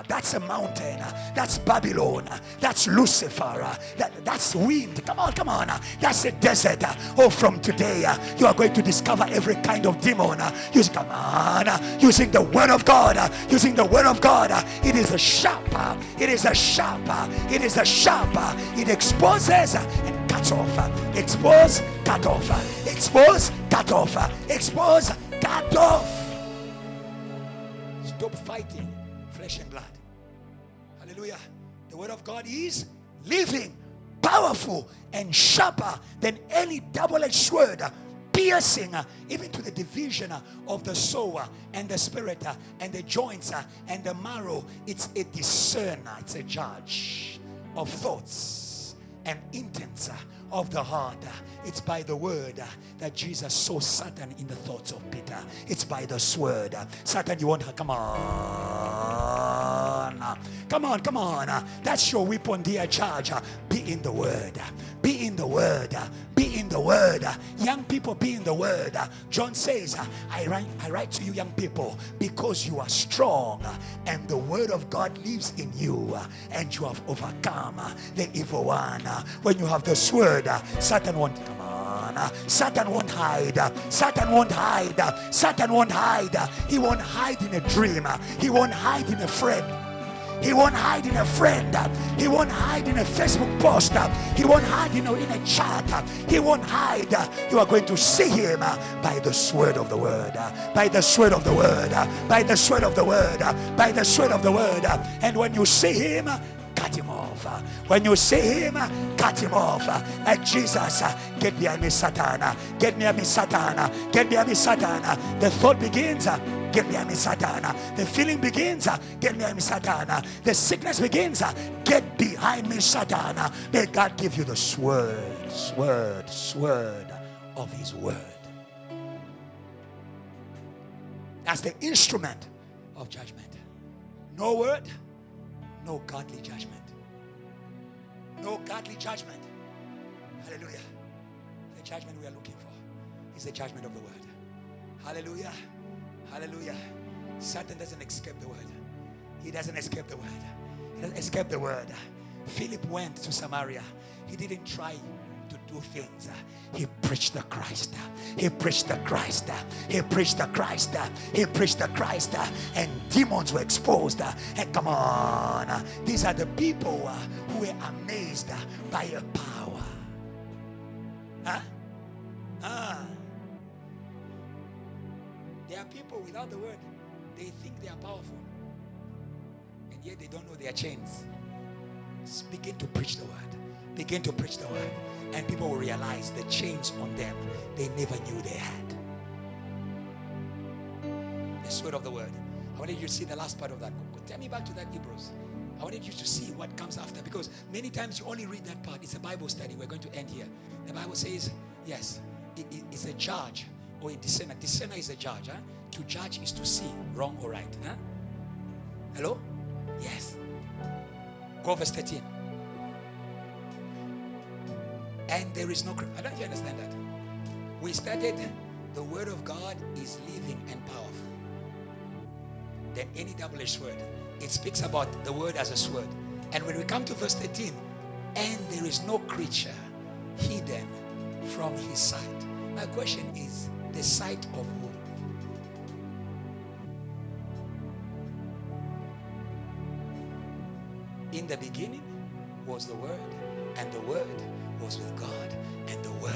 That's a mountain. That's Babylon. That's Lucifer. That's wind. Come on. That's a desert. Oh, from today, you are going to discover every kind of demon. Using the word of God. Using the word of God. It is a sharp. It is a sharp. It is a sharp. It exposes and cuts off. Expose, cut off. Expose, cut off. Expose, cut off. Stop fighting flesh and blood. Hallelujah. The word of God is living, powerful, and sharper than any double-edged sword, piercing even to the division of the soul and the spirit and the joints and the marrow. It's a discerner. It's a judge of thoughts and intents of the heart. It's by the word that Jesus saw Satan in the thoughts of Peter. It's by the sword. Satan, you want her? Come on. Come on, come on. That's your weapon, dear charge. Be in the word. Be in the word. Be in the word. Young people, be in the word. John says, I write to you, young people, because you are strong and the word of God lives in you, and you have overcome the evil one. When you have the sword, Satan won't come on. Satan won't hide. Satan won't hide. Satan won't hide. He won't hide in a dream. He won't hide in a friend. He won't hide in a friend. He won't hide in a Facebook post. He won't hide in a chat. He won't hide. You are going to see him by the sword of the word. By the sword of the word. By the sword of the word. By the sword of the word. And when you see him, cut him off. When you see him, cut him off. Like Jesus, get behind me, Satan. Get behind me, Satan. Get behind me, Satan. The thought begins. Get behind me, Satan. The feeling begins. Get behind me, Satan. The sickness begins. Get behind me, Satan. May God give you the sword of his word. That's the instrument of judgment. No word, no godly judgment. No godly judgment. Hallelujah. The judgment we are looking for is the judgment of the word. Hallelujah. Hallelujah. Satan doesn't escape the word. He doesn't escape the word. He doesn't escape the word. Philip went to Samaria. He didn't try to do things. He preached the Christ. He preached the Christ. He preached the Christ. He preached the Christ. And demons were exposed. And come on. These are the people who were amazed by a power. There are people without the word. They think they are powerful. And yet they don't know their chains. Begin to preach the word. Begin to preach the word. And people will realize the chains on them they never knew they had. The sword of the word. I wanted you to see the last part of that. Tell me back to that Hebrews. I wanted you to see what comes after, because many times you only read that part. It's a Bible study. We're going to end here. The Bible says, yes, it's a judge or a discerner. Discerner is a judge. To judge is to see wrong or right. Hello? Yes. Go verse 13. And there is no... I don't you understand that? We started, the word of God is living and powerful. Then any double-edged sword. It speaks about the word as a sword. And when we come to verse 13, and there is no creature hidden from his sight. My question is, the sight of who? In the beginning was the word, and the word was with God, and the word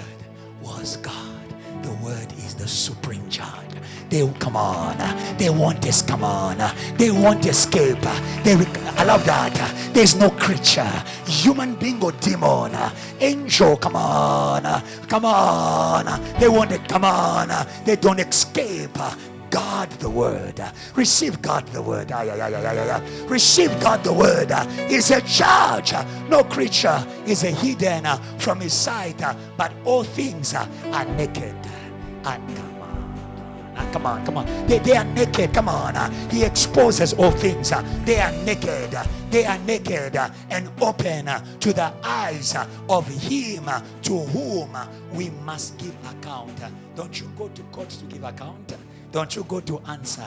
was God. The word is the supreme judge. They come on. They want this. Come on. They want escape. I love that. There's no creature, human being or demon, angel. Come on. Come on. They want it. Come on. They don't escape. God the word. Receive God the word. Receive God the word. He's a judge. No creature is a hidden from his sight, but all things are naked. And come on. They are naked. Come on. He exposes all things. They are naked. They are naked and open to the eyes of him to whom we must give account. Don't you go to court to give account? Don't you go to answer.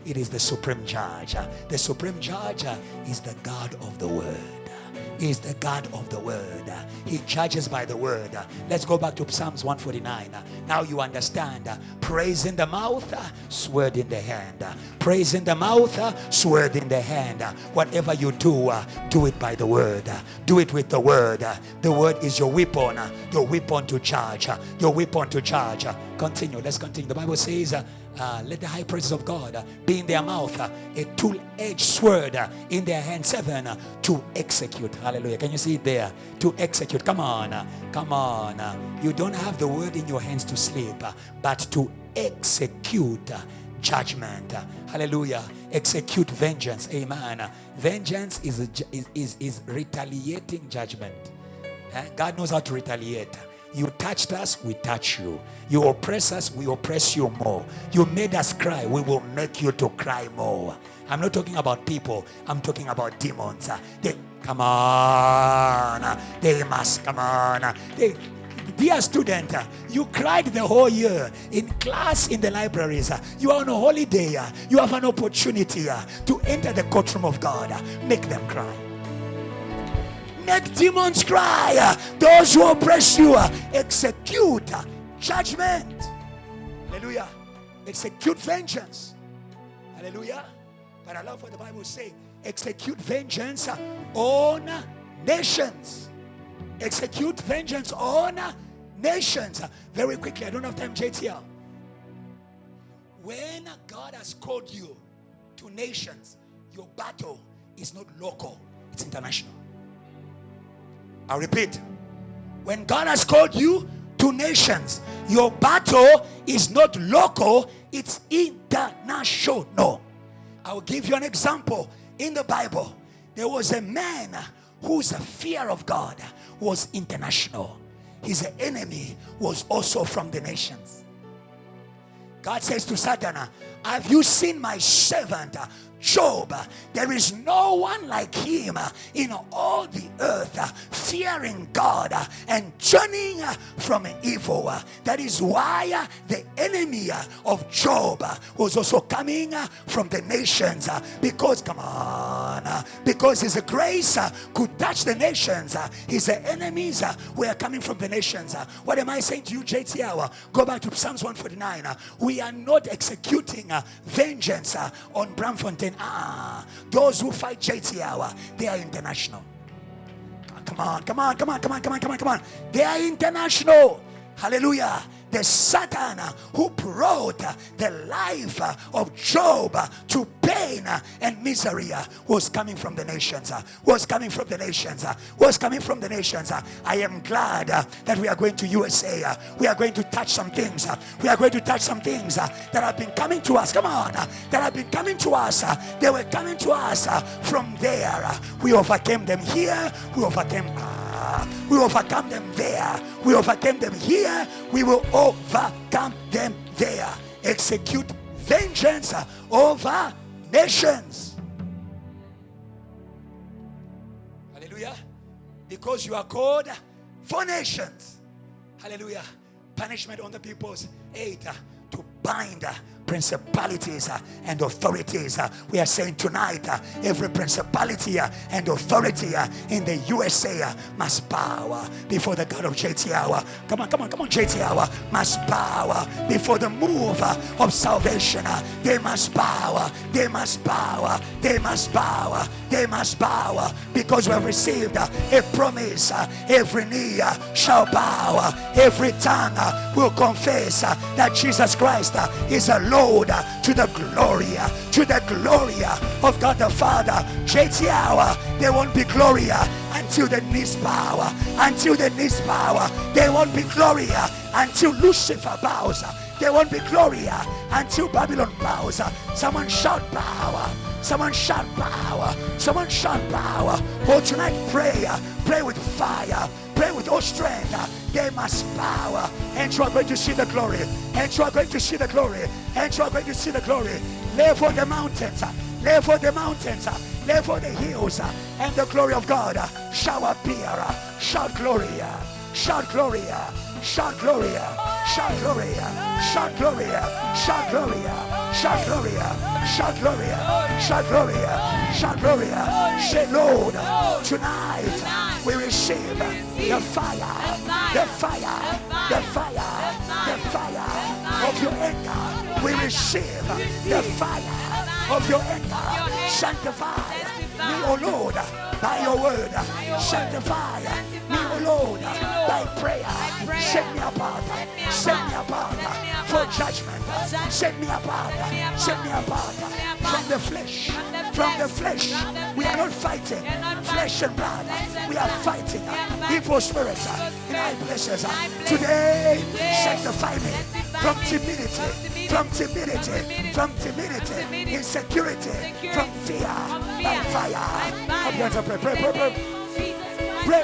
It is the supreme judge. The supreme judge is the God of the word. He is the God of the word. He judges by the word. Let's go back to Psalms 149. Now you understand. Praise in the mouth, sword in the hand. Praise in the mouth, sword in the hand. Whatever you do, do it by the word. Do it with the word. The word is your weapon to charge. Your weapon to charge. Continue. Let's continue. The Bible says, let the high praises of God be in their mouth, a two-edged sword in their hand. 7, to execute. Hallelujah. Can you see it there? To execute. Come on. Come on. You don't have the word in your hands to sleep, but to execute judgment. Hallelujah. Execute vengeance. Amen. Vengeance is retaliating judgment. God knows how to retaliate. You touched us, we touch you. You oppress us, we oppress you more. You made us cry, we will make you to cry more. I'm not talking about people, I'm talking about demons. They come on. They must come on. Dear student, you cried the whole year in class, in the libraries. You are on a holiday. You have an opportunity to enter the courtroom of God. Make them cry. Make demons cry. Those who oppress you, execute judgment. Hallelujah. Execute vengeance. Hallelujah. But I love what the Bible says. Execute vengeance on nations. Execute vengeance on nations. Very quickly, I don't have time, JTL. When God has called you to nations, your battle is not local, it's international. I repeat, when God has called you to nations, your battle is not local, it's international. I'll give you an example. In the Bible, there was a man whose fear of God was international. His enemy was also from the nations. God says to Satan, have you seen my servant Job? There is no one like him in all the earth, fearing God and turning from evil. That is why the enemy of Job was also coming from the nations, because come on, because his grace could touch the nations, his enemies were coming from the nations. What am I saying to you, JTL? Go back to Psalms 149. We are not executing vengeance on Bramfontein. Those who fight JTL, they are international. Come on. They are international. Hallelujah. The Satan who brought the life of Job to pain and misery was coming from the nations. Was coming from the nations. I am glad that we are going to USA. We are going to touch some things. We are going to touch some things that have been coming to us. Come on. That have been coming to us. They were coming to us from there. We overcame them here. We overcome them there. We overcame them here. We will overcome them there. Execute vengeance over nations. Hallelujah. Because you are called for nations. Hallelujah. Punishment on the people's aid to bind principalities and authorities. We are saying tonight, every principality and authority in the USA must bow before the God of JTL. Come on, JTL. Must bow before the move of salvation. They must bow. Because we have received a promise. Every knee shall bow. Every tongue will confess that Jesus Christ is a Lord, to the glory of God the Father. JTL, there won't be glory until the knees bow. There won't be glory until Lucifer bows. There won't be glory until Babylon bows. Someone shout power. Oh, tonight pray with fire. Pray with all strength. They must bow. And you are going to see the glory. Level the mountains. Level the hills. And the glory of God shall appear. Shout Gloria. Say, Lord, tonight we receive the fire of your anger. We receive the fire of your anger. Sanctify me, O Lord, by your word. Sanctify me, O Lord, by prayer. Set me apart for judgment. Set me apart from the flesh. We are not fighting flesh and blood. We are fighting evil spirits in high places. Today, sanctify me from timidity, insecurity, from fear, by fire. Pray.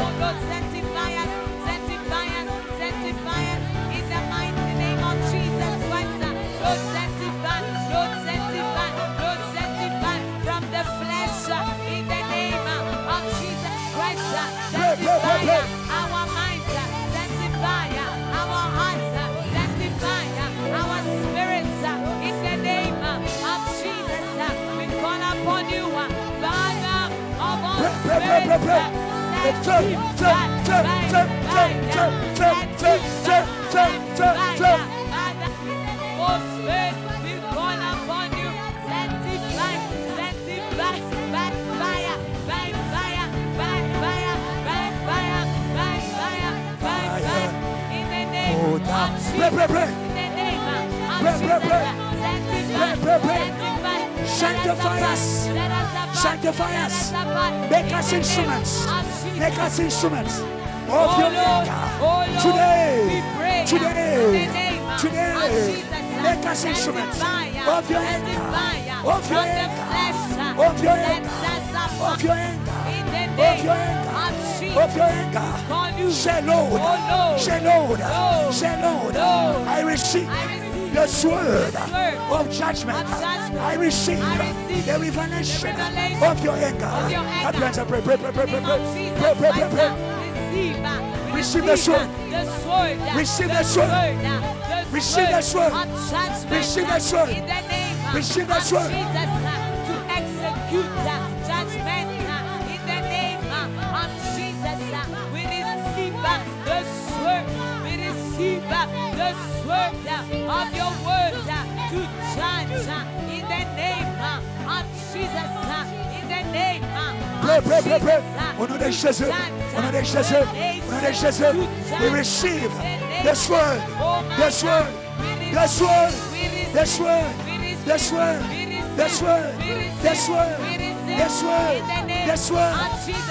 Sanctify us. Sanctify us. Make us instruments. Make us instruments of your maker. Today. Make us instruments of your anger. Of your anger. Of your anger. Of your anger. Of your anger. Of your anger. Say, Lord. Say, Lord. Say, Lord. I receive the sword of judgment. I receive the revelation of your anger. Pray. Receive the sword. Receive the sword. Receive the sword. Receive the sword. Receive the sword. To execute judgment in the name of Jesus. We receive the sword. We receive the sword of your word to judge in the name of Jesus. In the name of Jesus. Au nom de Jésus. Au nom de Jésus. Au nom de Jésus. We receive the sword. The sword. The sword. The sword. The sword. The sword. The sword. The sword. The sword.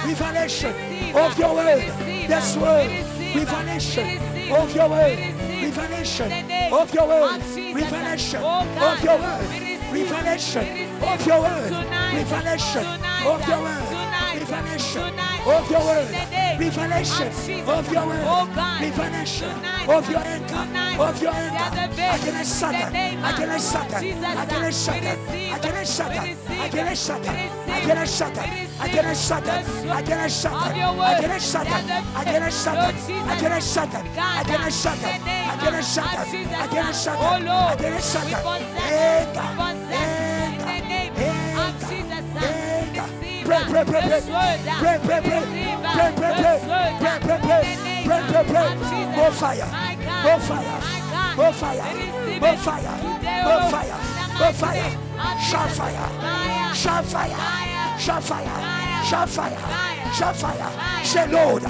Revelation of your word. The sword. Revelation of your word. Revelation of your word. Revelation of your word. Revelation of your word. Revelation of your word. Revelation of your word. Revelation of your word. Revelation of your anchor. Of your anchor. Against Satan. Against Satan. Against Satan. Against Satan. Against Satan. Against Satan. Against Satan. Against Satan. Against Satan. Against Satan. Against Satan. Against Satan. Against Satan. Against Satan. Against Satan. Pray, pray, pray, pray, pray, pray, pray, pray, pray, pray, pray, pray, pray, pray. More fire, more fire, more fire, more fire, more fire, more fire. Shout fire, shout fire, shout fire, shout fire, shout fire. Say, Lord,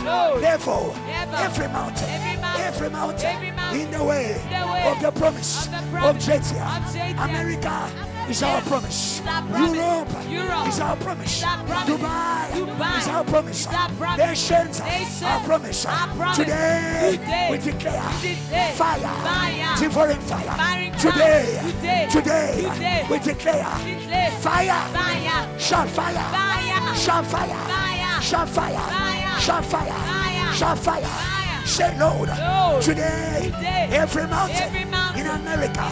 therefore, every mountain in the way of the promise of JTR, America is our promise. Europe is our promise. Dubai is our promise. Nations are promise. Today we declare fire, devouring fire. Today we declare fire. Shout fire. Shout fire. Shout fire. Shout fire. Shout fire. Say, Lord, today every mountain in America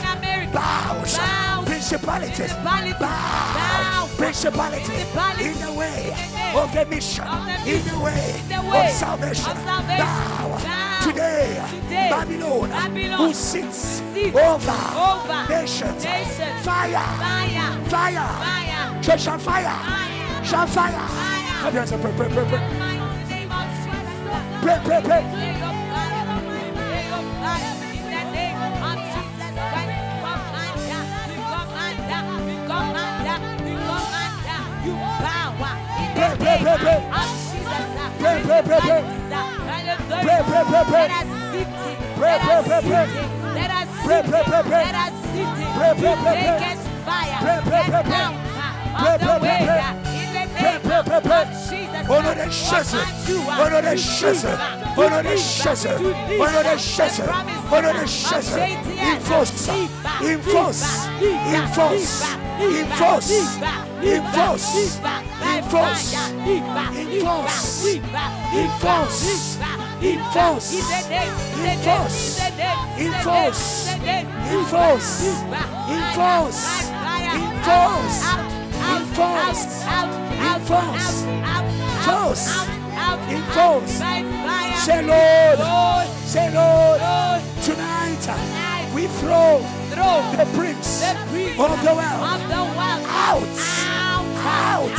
bows. Principalities bow. Principalities in the way of the mission, in the way of salvation, bow. Today, Babylon, who sits over nations, fire, fire, church on fire, shall fire. Pray, pray, pray. Pray, pray, pray, pray. Pray, pray, pray, pray. Pray, pray, pray, pray. Pray, pray, pray, pray. Pray, pray, pray, pray. Pray, pray, pray, pray. Pray, pray, pray, pray. Pray, pray, pray, pray. Pray, pray, pray, pray. Honor the Shazzer. Honor the Shazzer. Honor the Shazzer. Honor the Shazzer. Honor the Shazzer. Enforce. Enforce. Enforce. Enforce. Enforce. Enforce. Enforce. Enforce. Enforce. Enforce. Enforce. Enforce. Enforce. Enforce. Enforce. Enforce. Enforce. Enforce. Say, Lord. Say, Lord. Tonight we throw the prince of the world out. Out.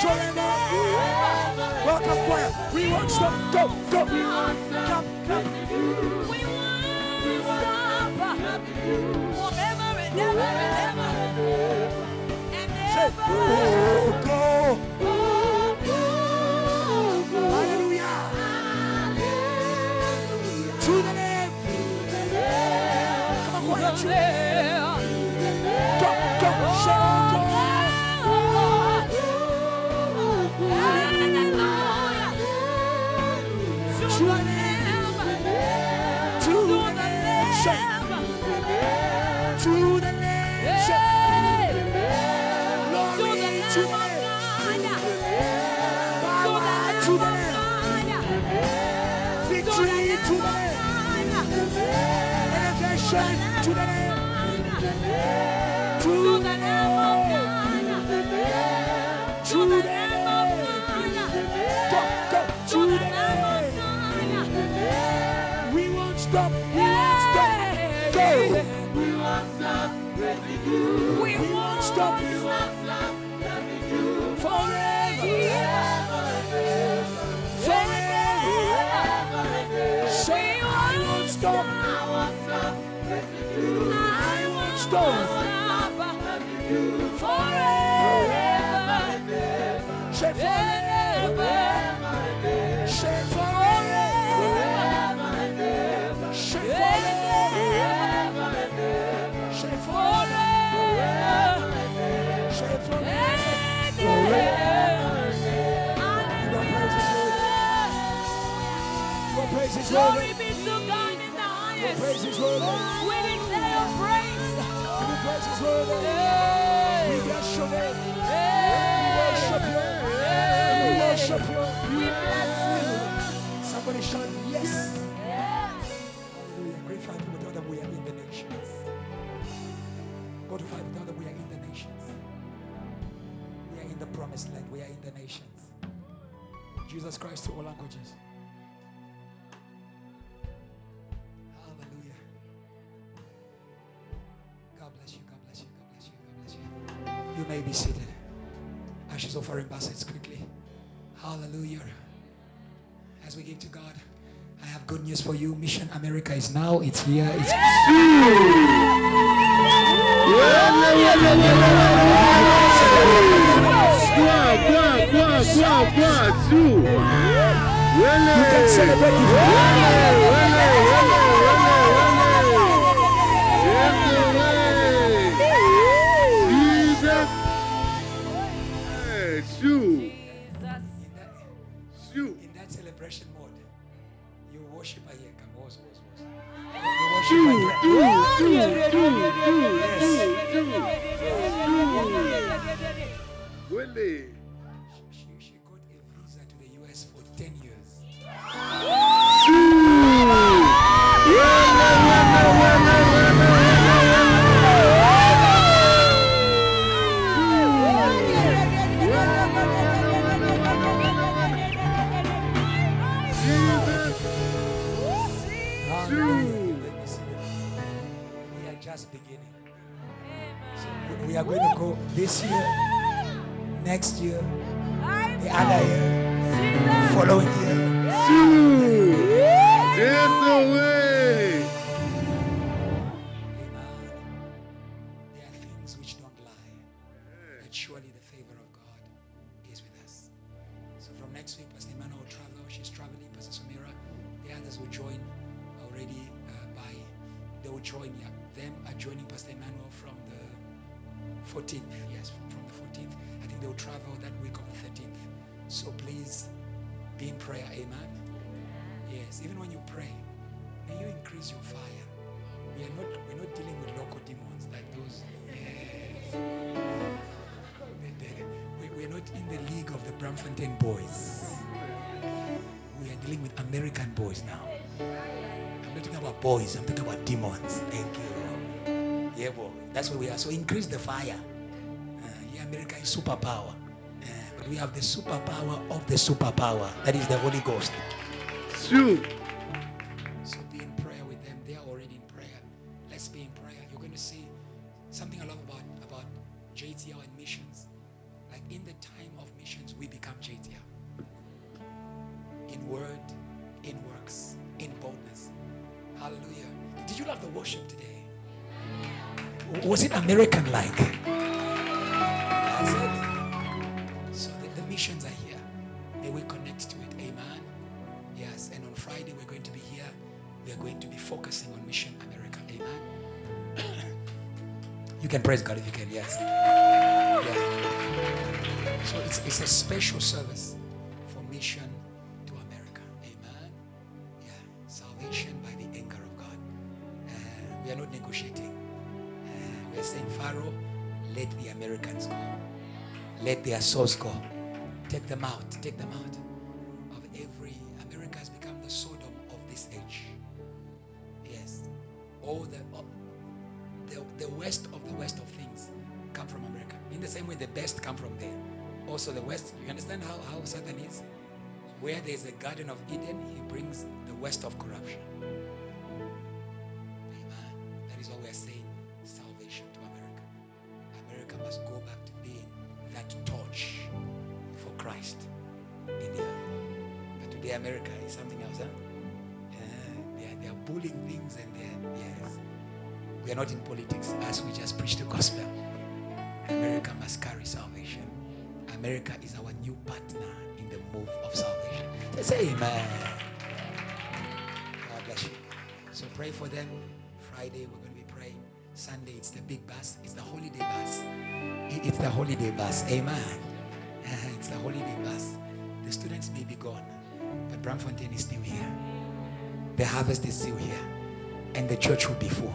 forever. Welcome, choir. We won't stop. Go, go. Come, come. We won't stop. Forever and ever and ever. And Say, ever. oh, go. Hallelujah. To the Lamb. Come on, choir. To the Lamb. Go, go. Say, go. To the Lamb. To the Lamb of God. To the Lamb of God. Go, go. To the Lamb of God. We won't stop. We won't stop. Go. We won't stop. We won't stop. We won't stop. Forever. Forever. Say, I won't stop. I won't stop. Forever. Say forever. Say forever. Say forever. Say forever. Say forever. Praise His word. Glory be to God in the highest. Praise His word. We declare your praise. We praise His word. We bless your name. We worship you. We worship you. We bless you. Somebody shout yes. Hallelujah. Great 5 people tell them we are in the nations. Go to 5 and tell them we are in the nations. We are in the promised land. We are in the nations. Jesus Christ to all languages. Hallelujah. God bless you. God bless you. God bless you. God bless you. You may be seated. As she's offering baskets quickly. Hallelujah. As we give to God, I have good news for you. Mission America is now. It's here. It's you can celebrate in that celebration mode. You worship a year. Come, was. You She got a visa to the US for 10 years. We are just beginning. So we are going to go this year, next year, the other year, following year. There are things which don't lie. That surely the favor of God is with us. So from next week, Pastor Emmanuel will travel. She's traveling. Pastor Sumira. The others will join already they will join. Yeah, them are joining Pastor Emmanuel from the 14th. Yes, from the 14th. I think they will travel that week of the 13th. So please be in prayer. Amen. Yes, even when you pray, may you increase your fire. We're not dealing with local demons like those. Yes. We're not in the league of the Bramfontein boys. We are dealing with American boys now. I'm not talking about boys, I'm talking about demons. Thank you. Yeah, boy. That's where we are. So increase the fire. America is superpower. But we have the superpower of the superpower. That is the Holy Ghost. So be in prayer with them. They are already in prayer. Let's be in prayer. You're going to see something I love about JTL and missions. Like in the time of missions, you love the worship today? Was it American like? That's it. So the missions are here. May we connect to it. Amen. Yes, and on Friday we're going to be here. We are going to be focusing on Mission America. Amen. You can praise God if you can, yes. Yeah. So it's a special service for Mission to America. Amen. Yeah. Salvation by the anger of God. We are not negotiating. We are saying, Pharaoh, let the Americans go. Let their souls go. Take them out. Take them out of every. America has become the Sodom of this age. Yes. All the west of things come from America. In the same way, the best come from there. Also, the west. You understand how Satan is? Where there is a Garden of Eden, he brings the west of corruption. Amen. That is what we are saying. Salvation to America. America must go back to being that torch for Christ in the earth. But today America is something else, huh? They are bullying things and yes. We are not in politics as we just preach the gospel. America must carry salvation. America is our new partner in the move of salvation. Let's say amen. God bless you. So pray for them. Friday we're going to be praying. Sunday it's the big bus. It's the holiday bus. It's the holiday bus. Amen. It's the holiday bus. The students may be gone, but Bramfontein is still here. The harvest is still here. And the church will be full.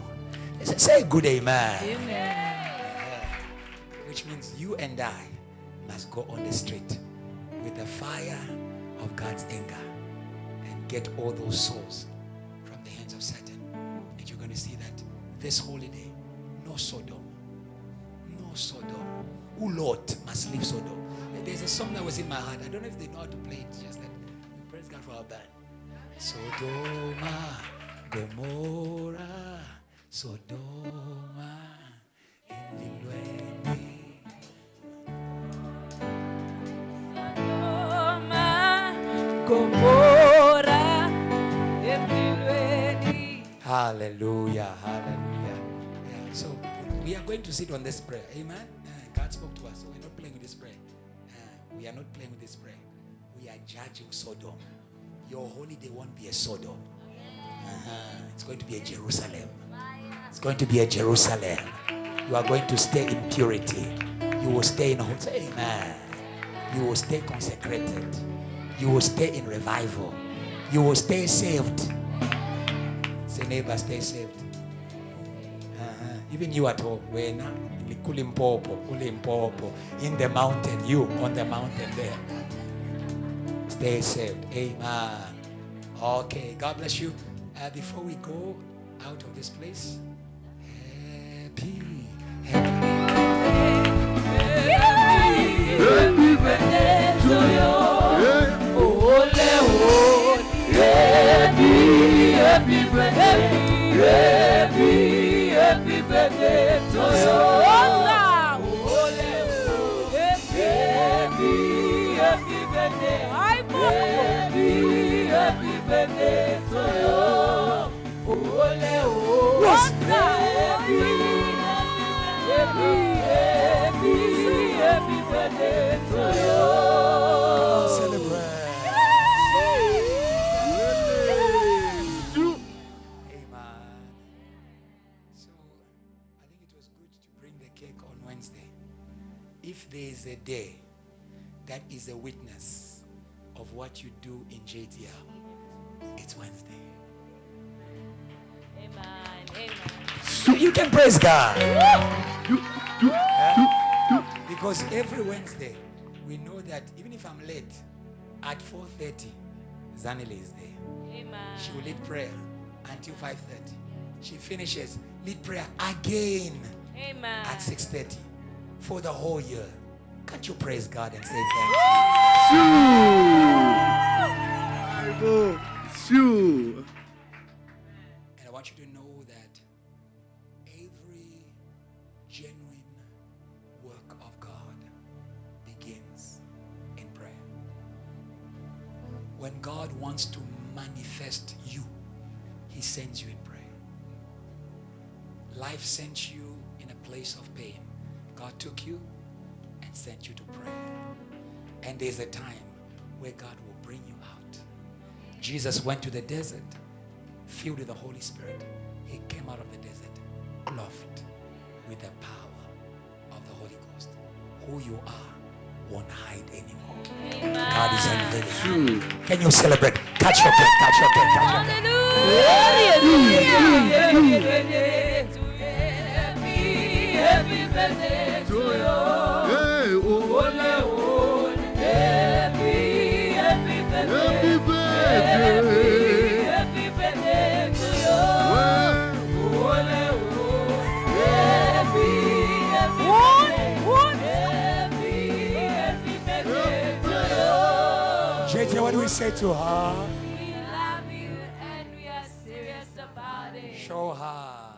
Say a good amen. Amen. Which means you and I must go on the street with the fire of God's anger and get all those souls from the hands of Satan. And you're going to see that this holiday, no Sodom. No Sodom. Oh Lord must leave Sodom. There's a song that was in my heart. I don't know if they know how to play it. Just that. Praise God for our band. Sodoma, Gomorrah, Sodoma, Emilweni. Gomorrah, Emilweni. Hallelujah, hallelujah. Yeah, so we are going to sit on this prayer. Amen. God spoke to us, so we're not playing with this prayer. We are not playing with this prayer. We are judging Sodom. Your holiday won't be a Sodom. It's going to be a Jerusalem. It's going to be a Jerusalem. You are going to stay in purity. You will stay in holiness. Amen. You will stay consecrated. You will stay in revival. You will stay saved. Say, neighbor, stay saved. Even you at home, when in the mountain, you on the mountain there. Stay saved. Amen. Okay, God bless you. Before we go out of this place, happy birthday to you. Ole, ole. Happy birthday. Happy birthday to you. Ole, ole. Happy birthday. Happy birthday to you. Ole, ole. Happy birthday to you. celebrate. Amen. So I think it was good to bring the cake on Wednesday. If there is a day that is a witness of what you do in JTL, it's Wednesday. Amen. Amen. So you can praise God. Because every Wednesday, we know that even if I'm late, at 4:30, Zanile is there. Amen. She will lead prayer until 5:30. She finishes, lead prayer again Amen. at 6:30 for the whole year. Can't you praise God and say thank you? And I want you to know that every genuine work of God begins in prayer. When God wants to manifest you, He sends you in prayer. Life sent you in a place of pain. God took you and sent you to pray. And there's a time where God will bring you out. Jesus went to the desert, filled with the Holy Spirit. He came out of the desert, clothed with the power of the Holy Ghost. Who you are won't hide anymore. God is unveiling. Can you celebrate? Catch your breath, catch your breath, catch your breath. Happy birthday to you. Happy birthday to you. JJ, what do we say to her? We love you and we are serious about it. Show her.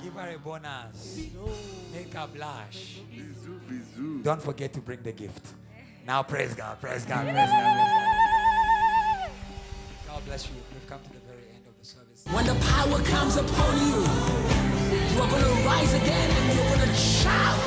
Give her a bonus. Make her blush. Don't forget to bring the gift. Now praise God, praise God, praise God, praise God. God bless you. We've come to the very end of the service. When the power comes upon you, you are going to rise again and you're going to shout.